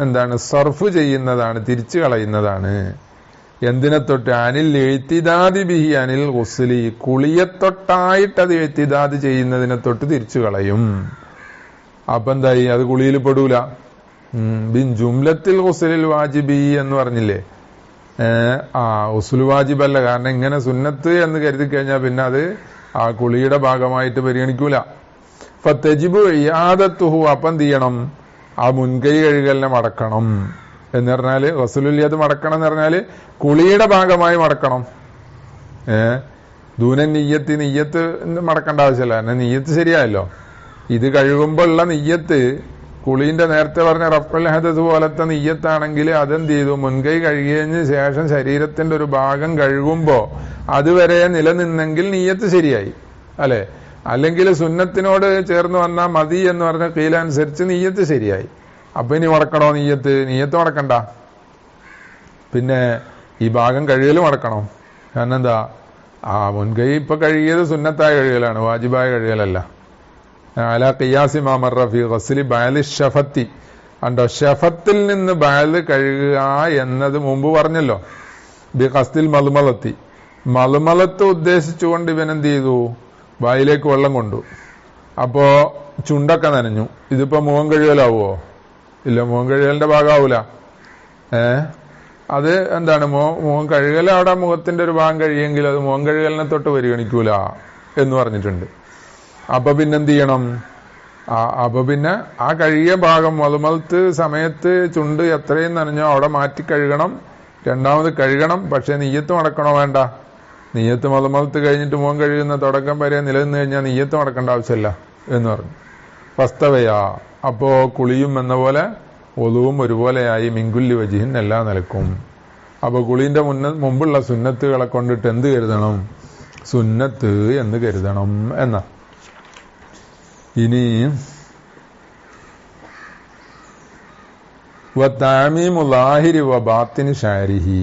എന്താണ് സർഫ് ചെയ്യുന്നതാണ്, തിരിച്ചു കളയുന്നതാണ്. എന്തിനെ തൊട്ട്, അനിൽ എഴുത്തിദാദി ബിഹി അനിൽ ഗുസ്ലി, കുളിയത്തൊട്ടായിട്ട് അത് എഴുത്തിദാദ് ചെയ്യുന്നതിനെ തൊട്ട് തിരിച്ചു കളയും. അപ്പൊ എന്തായി, അത് കുളിയിൽ പെടൂല. ബിൻ ജുംലത്തിൽ ഗുസ്ലിൽ വാജിബി എന്ന് പറഞ്ഞില്ലേ, ഉസ്ലു വാജിബല്ല. കാരണം ഇങ്ങനെ സുന്നത്ത് എന്ന് കരുതി കഴിഞ്ഞാൽ പിന്നെ അത് ആ കുളിയുടെ ഭാഗമായിട്ട് പരിഗണിക്കൂല. ഫതജിബു ഇയാദത്തുഹു, അപ്പം എന്ത് ചെയ്യണം, ആ മുൻകൈ കഴുകലിനെ മടക്കണം എന്ന് പറഞ്ഞാല്, ഗസ്ലുൽ യദ് മടക്കണം എന്ന് പറഞ്ഞാല് കുളിയുടെ ഭാഗമായി മടക്കണം. ദൂനൻ നിയ്യത്ത് മടക്കേണ്ട ആവശ്യമല്ല, കാരണം നിയ്യത്ത് ശരിയായല്ലോ. ഇത് കഴുകുമ്പോൾ ഉള്ള നിയ്യത്ത് കുളീന്റെ നേരത്തെ പറഞ്ഞ റഫ്ഉൽ ഹദസ് പോലത്തെ നിയ്യത്താണെങ്കിൽ അതെന്ത് ചെയ്തു, മുൻകൈ കഴുകിയതിന് ശേഷം ശരീരത്തിന്റെ ഒരു ഭാഗം കഴുകുമ്പോ അതുവരെ നിലനിന്നെങ്കിൽ നിയ്യത്ത് ശരിയായി അല്ലെ. അല്ലെങ്കിൽ സുന്നത്തിനോട് ചേർന്ന് വന്നാൽ മതി എന്ന് പറഞ്ഞ കീലനുസരിച്ച് നിയ്യത്ത് ശരിയായി. അപ്പൊ ഇനി മടക്കണോ നിയ്യത്ത് മടക്കണ്ട, പിന്നെ ഈ ഭാഗം കഴുകൽ മടക്കണം. കാരണം എന്താ, മുൻകൈ ഇപ്പൊ കഴുകിയത് സുന്നത്തായ കഴുകലാണ്, വാജിബായ കഴുകലല്ല. അലാ ഖിയാസി മാ മർറ ഫീ ഗസ്ലി ബഅലി ഷഫത്തി, അണ്ടോ ഷഫത്തിൽ നിന്ന് ബഅല് കഴുകുക എന്നത് മുമ്പ് പറഞ്ഞല്ലോ. ബി ഖസ്ദിൽ മൽമലത്തി, മൽമലത്ത് ഉദ്ദേശിച്ചുകൊണ്ട് ഇവൻ എന്ത് ചെയ്തു, വായിലേക്ക് വെള്ളം കൊണ്ടു. അപ്പോ ചുണ്ടൊക്കെ നനഞ്ഞു. ഇതിപ്പോ മുഖം കഴുകലാവോ? ഇല്ല, മുഖം കഴുകലിന്റെ ഭാഗമാവൂല. അത് എന്താണ്, മുഖം കഴുകൽ അവിടെ മുഖത്തിന്റെ ഒരു ഭാഗം കഴിയെങ്കിൽ അത് മുഖം കഴുകലിനെ തൊട്ട് പരിഗണിക്കൂല എന്ന് പറഞ്ഞിട്ടുണ്ട്. അപ്പൊ പിന്നെന്ത് ചെയ്യണം, അപ്പൊ പിന്നെ ആ കഴുകിയ ഭാഗം മതുമലത്ത് സമയത്ത് ചുണ്ട് എത്രയും നനഞ്ഞോ അവിടെ മാറ്റി കഴുകണം, രണ്ടാമത് കഴുകണം. പക്ഷെ നെയ്യത്ത് മടക്കണോ വേണ്ട? നെയ്യത്ത് മതുമലത്ത് കഴിഞ്ഞിട്ട് മുഖം കഴുകുന്ന തുടക്കം വരെ നിലനിന്ന് കഴിഞ്ഞാൽ നെയ്യത്ത് മടക്കേണ്ട ആവശ്യമില്ല എന്ന് പറഞ്ഞു. ഫസ്തവയാ, അപ്പോ കുളിയും എന്ന പോലെ ഒതുവും ഒരുപോലെയായി മിങ്കുല്ലി വജിഹിൻ എല്ലാ നിലക്കും. അപ്പൊ കുളീന്റെ മുമ്പുള്ള സുന്നത്തുകളെ കൊണ്ടിട്ട് എന്ത് കരുതണം? സുന്നത്ത് എന്ന് കരുതണം എന്ന. ഇനി വതഅമീമുല്ലാഹിരി വബാത്തിനി ശഅരിഹി,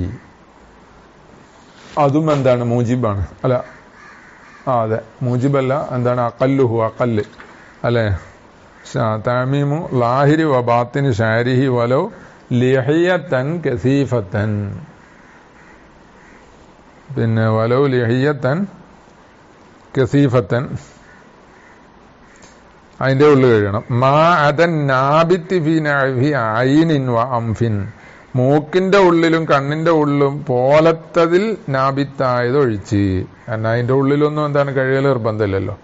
അതും എന്താണ്? മൂജിബാണ്. അല്ല, അതെ, മൂജിബല്ല, എന്താണ്? അഖല്ലുഹു, അഖല്ല് അല്ലെ. തഅമീമു ലാഹിരി വബാത്തിനി ശഅരിഹി വലൗ ലിഹിയതൻ കസീഫതൻ, പിന്നെ വലൗ ലിഹിയതൻ കസീഫതൻ, അതിന്റെ ഉള്ളിൽ കഴിയണം. മാ അതൻ നാബിത്തി ഫി നഅഫി ഐനിൻ വ അംഫിൻ, മൂക്കിന്റെ ഉള്ളിലും കണ്ണിന്റെ ഉള്ളിലും പോലത്തതിൽ നാബിത്തായത് ഒഴിച്ച്. കാരണം അതിന്റെ ഉള്ളിലൊന്നും എന്താണ് കഴുകൽ നിർബന്ധമില്ലല്ലോ.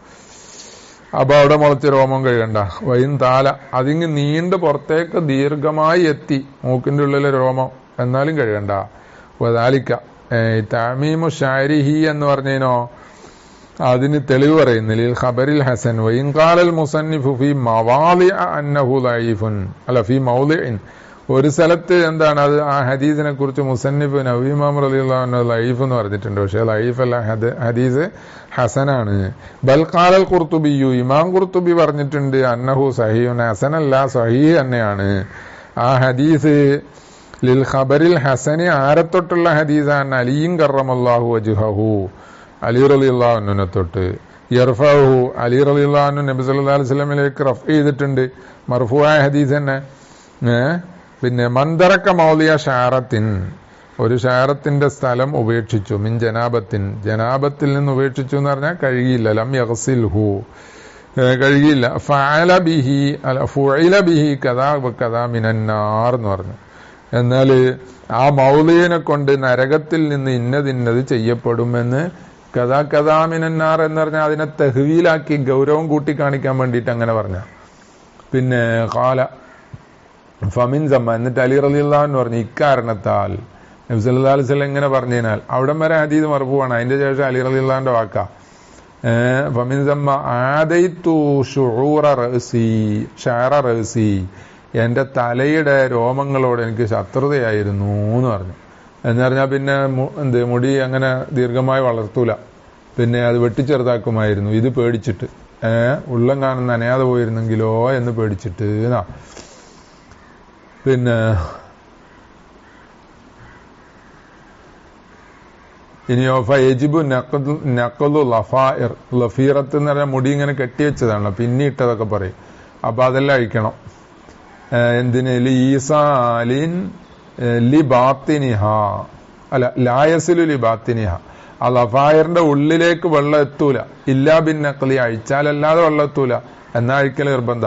അപ്പൊ അവിടെ മുളച്ച് രോമം കഴുകണ്ട. വൈൻ താല, അതിങ്ങ് നീണ്ട് പുറത്തേക്ക് ദീർഘമായി എത്തി മൂക്കിന്റെ ഉള്ളിലെ രോമം, എന്നാലും കഴുകണ്ട. വദാലിക തഅമീമു ശഅരിഹി എന്ന് പറഞ്ഞതിനോ അതിന് തെളിവ് പറയുന്നില്ല. ഖബറിൽ ഹസൻ വഇൻ ഖാലൽ മുസന്നിഫു ഫീ മവാളിഅ അന്നഹു ലഈഫുൻ, അല്ല ഫീ മൗളിഇൻ, ഒരു സ്ഥലത്ത് എന്താണ് അത് ആ ഹദീസിനെ കുറിച്ച് മുസന്നിഫ് നബി ഇമാം റളിയല്ലാഹു അൻഹു ലഈഫ് എന്ന് പറഞ്ഞിട്ടുണ്ട്. പക്ഷേ ലഈഫ് അല്ല, ഹദീസ് ഹസനാണ്. ബൽ ഖാലൽ ഖുർതുബിയു, ഇമാം ഖുർതുബി പറഞ്ഞിട്ടുണ്ട് അന്നഹു സഹീഹുൻ, ഹസനല്ല സഹീഹ് തന്നെയാണ് ആ ഹദീസ്. ലിൽ ഖബറിൽ ഹസനി, ആരത്തൊട്ടുള്ള ഹദീസാണ്? അലിയും കറമല്ലാഹു വജ്ഹഹു, അലി റളിയല്ലാഹു അൻഹുവിനെ തൊട്ട്. യർഫഉഹു, അലി റളിയല്ലാഹു അൻഹു നബി സല്ലല്ലാഹു അലൈഹി വസല്ലമയിലേക്ക് റഫ് ചെയ്തിട്ടുണ്ട്, മർഫൂആയ ഹദീസ് തന്നെ. പിന്നെ മന്ദറക്ക മൗലിയ ഷാറത്തിൻ, ഒരു ഷാറത്തിന്റെ സ്ഥലം ഉപേക്ഷിച്ചു, മിൻ ജനാബത്തിൻ, ജനാബത്തിൽ നിന്ന് ഉപേക്ഷിച്ചു എന്ന് പറഞ്ഞാൽ കഴുകിയില്ല. ലം യഗ്സിൽഹു, കഴുകിയില്ല. ഫഅല ബിഹി, അല്ല ഫുഇല ബിഹി കദാ വകദാ മിനന്നാർ എന്ന് പറഞ്ഞു. എന്നാൽ ആ മൗലിയനെ കൊണ്ട് നരകത്തിൽ നിന്ന് ഇന്നതിന്നത് ചെയ്യപ്പെടുമെന്ന്, കഥാ കഥാ മിനന്നാർ എന്ന് പറഞ്ഞാൽ അതിനെ തഹ്വീലാക്കി ഗൗരവം കൂട്ടി കാണിക്കാൻ വേണ്ടിയിട്ട് അങ്ങനെ പറഞ്ഞ. പിന്നെ ഖാല ഫമിൻ സമ്മ, എന്നിട്ട് അലി റളിയല്ലാഹു അൻഹു പറഞ്ഞു ഇക്കാരണത്താൽ നബി സല്ലല്ലാഹു അലൈഹി വസല്ലം ഇങ്ങനെ പറഞ്ഞതിനാൽ. അവിടം വരെ ഹദീസ് മർഫൂആണ്, അതിന്റെ ശേഷം അലി റളിയല്ലാഹുവിന്റെ വാക്കാ. ഫമിൻ സമ്മ ആദൈതു ശുഊറ റഅസി ശഅറ റഅസി, എന്റെ തലയുടെ രോമങ്ങളോട് എനിക്ക് ശത്രുതയായിരുന്നു എന്ന് പറഞ്ഞു. എന്ന് പറഞ്ഞാൽ പിന്നെ മുടി അങ്ങനെ ദീർഘമായി വളർത്തൂല, പിന്നെ അത് വെട്ടിച്ചെറുതാക്കുമായിരുന്നു. ഇത് പേടിച്ചിട്ട്, ഉള്ളം കാണുന്ന നനയാതെ പോയിരുന്നെങ്കിലോ എന്ന് പേടിച്ചിട്ട് എന്നാ. പിന്നെ ഇനിയോ ഫയജിബു നഖ്ലു ലഫായിർ, ലഫീറത്ത് എന്ന് പറഞ്ഞാൽ മുടി ഇങ്ങനെ കെട്ടിവെച്ചതാണല്ലോ, പിന്നിട്ടതൊക്കെ പറയും. അപ്പൊ അതെല്ലാം അഴിക്കണം. എന്തിന്? ലീസാലിൻ ലിബാത്തിനിഹ, അല്ല ലായസിലു ലിബാത്തിനിഹ, ആ ലഫായറിന്റെ ഉള്ളിലേക്ക് വെള്ളം എത്തൂല. ഇല്ലാ ബിൻ നഖ്ലി, അഴിച്ചാലല്ലാതെ വെള്ളം എത്തൂല. എന്നാ അഴിക്കൽ നിർബന്ധ.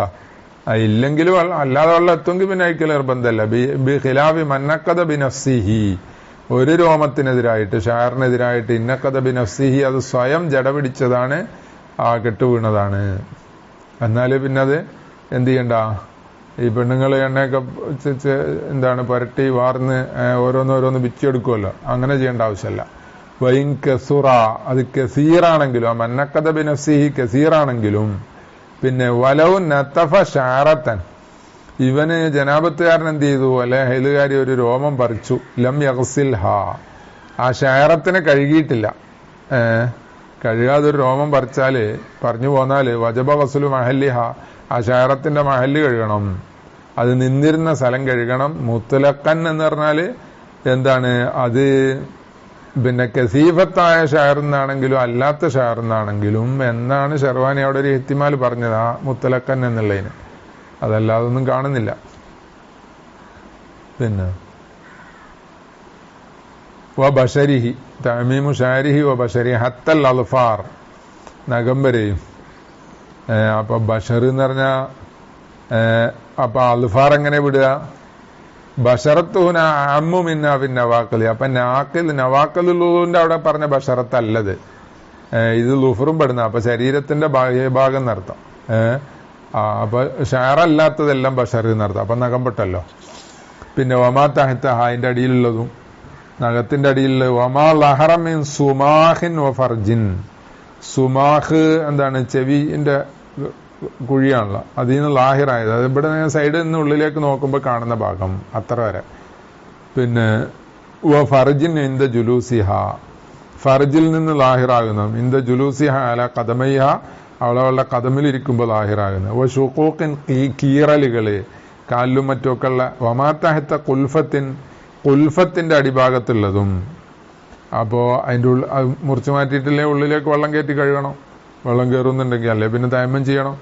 ഇല്ലെങ്കിലും അല്ലാതെ വെള്ളം എത്തുമെങ്കിൽ പിന്നെ അഴിക്കൽ നിർബന്ധമല്ല. ബി ഖിലാഫി മന്നഖദ ബിനഫ്സിഹി, ഒരു രോമത്തിനെതിരായിട്ട് ഷാറിനെതിരായിട്ട് ഇന്നഖദ ബിനഫ്സിഹി, അത് സ്വയം ജട പിടിച്ചതാണ്, ആ കെട്ടുവീണതാണ്. എന്നാല് പിന്നെ അത് എന്ത് ചെയ്യണ്ട? ഈ പെണ്ണുങ്ങൾ എണ്ണയൊക്കെ എന്താണ് പുരട്ടി വാർന്ന് ഓരോന്നോരോന്ന് പിച്ചെടുക്കുമല്ലോ, അങ്ങനെ ചെയ്യേണ്ട ആവശ്യമല്ല. വൈൻ കസുറ, അത് കസീറാണെങ്കിലും, ആ മന്നക്കഥ ബിനഫ്സിഹി കസീറാണെങ്കിലും, പിന്നെ വലൗ നത്തഫ ഷാറത്തൻ, ഇവന് ജനാബത്തുകാരൻ എന്ത് ചെയ്തു? അല്ലെ ഹൈലുകാരി ഒരു രോമം പറിച്ചു. ലം യഗ്സിൽഹ, ആ ഷാറത്തിനെ കഴുകിയിട്ടില്ല. കഴുകാതെ ഒരു രോമം പറിച്ചാല് പറഞ്ഞു പോന്നാല് വജബ ഗസ്ലു മഹല്ലിഹ, ആ ഷാറത്തിന്റെ മഹല്ല് കഴുകണം, അത് നിന്നിരുന്ന സ്ഥലം കഴുകണം. മുത്തലക്കൻ എന്ന് പറഞ്ഞാല് എന്താണ്? അത് പിന്നെ കസീഫത്തായ ഷാറിന്നാണെങ്കിലും അല്ലാത്ത ഷാറിന്നാണെങ്കിലും എന്നാണ് ഷെർവാനി അവിടെ ഒരു ഇഹ്തിമാൽ പറഞ്ഞത്, ആ മുത്തലക്കൻ എന്നുള്ളതിന്. അതല്ലാതൊന്നും കാണുന്നില്ല. പിന്നെ വ ബഷരിഹി, തഅമീമു ഷാരിഹി വ ബഷരിഹി ഹത്തൽ അൽഫാർ, നഖം വരെയും. അപ്പൊ ബഷർ എന്ന് പറഞ്ഞ അപ്പൊ അൽഫാർ എങ്ങനെ വിടുക? ബഷറത്തുന അമ്മു മിന്ന പിന്നെ നവാക്കല്. അപ്പൊ നവാക്കലുന്റെ അവിടെ പറഞ്ഞ ബഷറത്തല്ലത്, ഇത് ലുഫറും പെടുന്ന. അപ്പൊ ശരീരത്തിന്റെ ബാഹ്യഭാഗം എന്നർത്ഥം. അപ്പൊ ഷാറല്ലാത്തതെല്ലാം ബഷർ എന്നർത്ഥം. അപ്പൊ നഖം പെട്ടല്ലോ. പിന്നെ വമാ തഹത്ത അതിന്റെ അടിയിലുള്ളതും നഖത്തിന്റെ അടിയിലുള്ള വമാ ലഹറമിൻ സുമാഹിൻ വ ഫർജിൻ. സുമാഹ് എന്താണ്? ചെവിന്റെ കുഴിയാണല്ലോ, അതിൽ നിന്ന് ലാഹിറായത്. അത് ഇവിടെ സൈഡിൽ നിന്ന് ഉള്ളിലേക്ക് നോക്കുമ്പോൾ കാണുന്ന ഭാഗം അത്ര വരെ. പിന്നെ വ ഫർജിൻ ഇന്ദ ജുലൂസിഹ, ഫർജിൽ നിന്ന് ലാഹിറാകുന്നു. ഇന്ദ ജുലൂസിഹ അല കദമൈഹ, അവളവളുടെ കദമിലിരിക്കുമ്പോൾ ലാഹിറാകുന്നു. വ ഷുഖൂഖിൻ, കീറലുകള് കാലിലും മറ്റുമൊക്കെ ഉള്ള. വമാത്തഹത്ത കുൽഫത്തിൻ, കുൽഫത്തിന്റെ അടിഭാഗത്തുള്ളതും. അപ്പോ അതിന്റെ മുറിച്ചു മാറ്റിയിട്ടില്ലേ ഉള്ളിലേക്ക് വെള്ളം കയറ്റി കഴുകണം. വെള്ളം കയറുന്നുണ്ടെങ്കിൽ അല്ലേ പിന്നെ തയമ്മം ചെയ്യണം.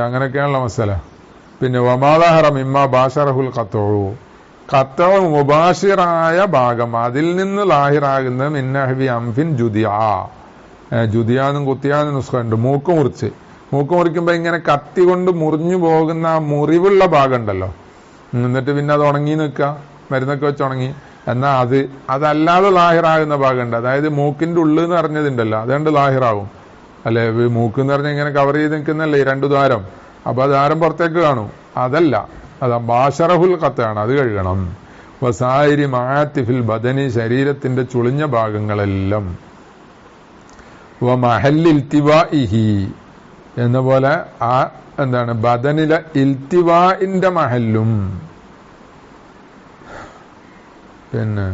അങ്ങനെയൊക്കെയാണല്ലോ മസല. പിന്നെ വമാദഹറം ഇമ്മ ബാഷറഹുൽ ഖത്തഉ, ഖത്തഉ മുബാഷിറായ ഭാഗം, അതിൽ നിന്ന് ലാഹിറാകുന്ന മിന്നഹവി അംഫിൻ ജുദിയ. ജുദിയാന്നും കുത്തിയാന്നും നുസ്ഖുണ്ട്. മൂക്ക് മുറിച്ച്, മൂക്ക് മുറിക്കുമ്പോ ഇങ്ങനെ കത്തി കൊണ്ട് മുറിഞ്ഞു പോകുന്ന ആ മുറിവുള്ള ഭാഗം ഉണ്ടല്ലോ, എന്നിട്ട് പിന്നെ അത് ഉണങ്ങി നിൽക്കുക, മരുന്നൊക്കെ വെച്ച് ഉണങ്ങി. എന്നാ അതല്ലാതെ ലാഹിറാകുന്ന ഭാഗമുണ്ട്. അതായത് മൂക്കിന്റെ ഉള്ളിൽ എന്ന് പറഞ്ഞതുണ്ടല്ലോ, അതുകൊണ്ട് ലാഹിറാവും. അല്ലെ, മൂക്ക് എന്ന് പറഞ്ഞാൽ ഇങ്ങനെ കവർ ചെയ്ത് നിൽക്കുന്നല്ലേ ഈ 2 ദ്വാരം. അപ്പൊ ആ ദ്വാരം പുറത്തേക്ക് കാണും. അതല്ല, അതാ ബാഷറഹുൽ ഖത്താണ്, അത് കഴുകണം. വസായിരി മആത്തിഫിൽ ബദനി, ശരീരത്തിന്റെ ചുളിഞ്ഞ ഭാഗങ്ങളെല്ലാം. വ മഹല്ലി ഇൽത്തിവാഇഹി എന്ന പോലെ ആ എന്താണ് ബദനിലെ ഇൽത്തിവാഇന്റെ മഹല്ലും. പിന്നെ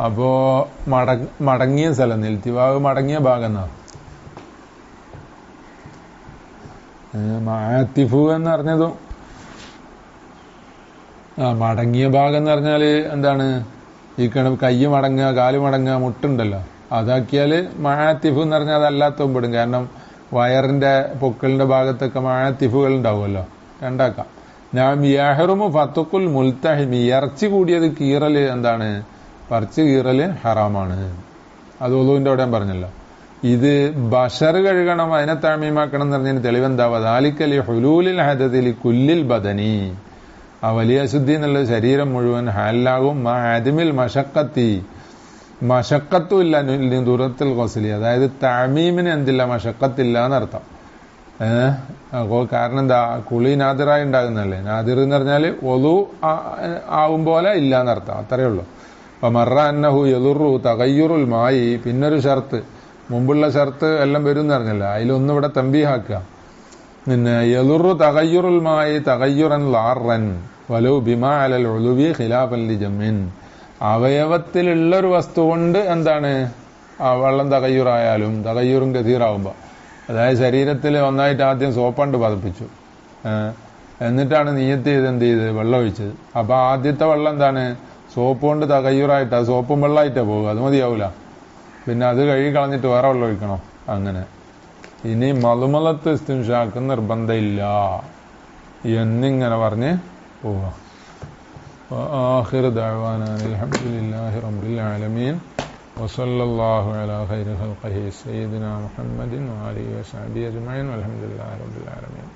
അപ്പോ മടങ്ങിയ സ്ഥലം, ഇൽത്തിവാവ് മടങ്ങിയ ഭാഗം എന്നാ. മാത്തിഫു എന്ന് പറഞ്ഞതും മടങ്ങിയ ഭാഗം എന്ന് പറഞ്ഞാല് എന്താണ്? ഈ കൈ മടങ്ങുക, കാല് മടങ്ങുക, മുട്ടുണ്ടല്ലോ, അതാക്കിയാല് മാത്തിഫു എന്ന് പറഞ്ഞാൽ അതല്ലാത്തതും പെടും. കാരണം വയറിന്റെ പൊക്കളിന്റെ ഭാഗത്തൊക്കെ മാത്തിഫുകൾ ഉണ്ടാവുമല്ലോ. രണ്ടാക്കാം. ഞാൻ യഹ്റുമു ഫതുഖുൽ മുൽതഹിമി, ഇറച്ചി കൂടിയത് കീറല് എന്താണ്? പറിച്ച് കീറല് ഹറാമാണ്. അത് ഒളുവിന്റെ അവിടെ ഞാൻ പറഞ്ഞല്ലോ. ഇത് ബഷർ കഴുകണം, അതിനെ താമീമാക്കണം എന്ന് പറഞ്ഞതിന് തെളിവെന്താ? വദാലിക്കലി ഹുലൂലിൽ ഹദദിൽ കുല്ലിൽ ബദനി, ആ വലിയ അശുദ്ധി എന്നുള്ളത് ശരീരം മുഴുവൻ ഹാലാകും. ആദിമിൽ മഷക്കത്തി, മഷക്കത്തും ഇല്ല ദൂരത്തിൽ ഗുസ്ലി, അതായത് താമീമിന് എന്തില്ല? മഷക്കത്തില്ല എന്നർത്ഥം. അപ്പോ കാരണം എന്താ? കുളി നാദിറായി ഉണ്ടാകുന്നല്ലേ. നാദിർ എന്ന് പറഞ്ഞാല് ഒളു ആവും പോലെ ഇല്ല എന്നർത്ഥം, അത്രയേ ഉള്ളൂ. അപ്പൊ മറ അന്നഹു യദുറു തഗയ്യുറുൽ മായി, പിന്നൊരു ഷർത്ത്, മുമ്പുള്ള ഷർത്ത് എല്ലാം വരും എന്ന് പറഞ്ഞല്ല, അതിലൊന്നും ഇവിടെ തമ്പീഹാക്കുക. പിന്നെ യദുറു തഗയ്യുറുൽ മായി തഗയ്യുറൻ ലാറൻ വലു ബിമാ അലൽ ഉലുവി ഖിലാഫൻ ലിജമ്മിൻ, അവയവത്തിലുള്ളൊരു വസ്തു കൊണ്ട് എന്താണ് വെള്ളം തകയ്യൂറായാലും, തകയ്യൂറും ഗതീറാവുമ്പോ, അതായത് ശരീരത്തിൽ ഒന്നായിട്ട് ആദ്യം സോപ്പണ്ട് പതപ്പിച്ചു, എന്നിട്ടാണ് നീയത്ത് ചെയ്ത് എന്ത് ചെയ്ത് വെള്ളം ഒഴിച്ചത്. അപ്പൊ ആദ്യത്തെ വെള്ളം എന്താണ്? സോപ്പ് കൊണ്ട് തകയ്യൂറായിട്ടാ, സോപ്പും വെള്ളമായിട്ടാ പോകുക, അത് മതിയാവൂല. പിന്നെ അത് കഴുകി കളഞ്ഞിട്ട് വേറെ വെള്ളം ഒഴിക്കണം. അങ്ങനെ ഇനി മളുമലത്ത് ഇസ്തിൻഷാക്ക് നിർബന്ധമില്ല എന്നിങ്ങനെ പറഞ്ഞ് പോവുക. ആഖിറു ദഅവാനാ അൽഹംദുലില്ലാഹി റബ്ബിൽ ആലമീൻ വസല്ലല്ലാഹു അലാ ഖൈരി ഖൽഖിഹി സയ്യിദിനാ മുഹമ്മദിൻ വആലിഹി വസഹ്ബിഹി അജ്മഈൻ വൽഹംദുലില്ലാഹി റബ്ബിൽ ആലമീൻ.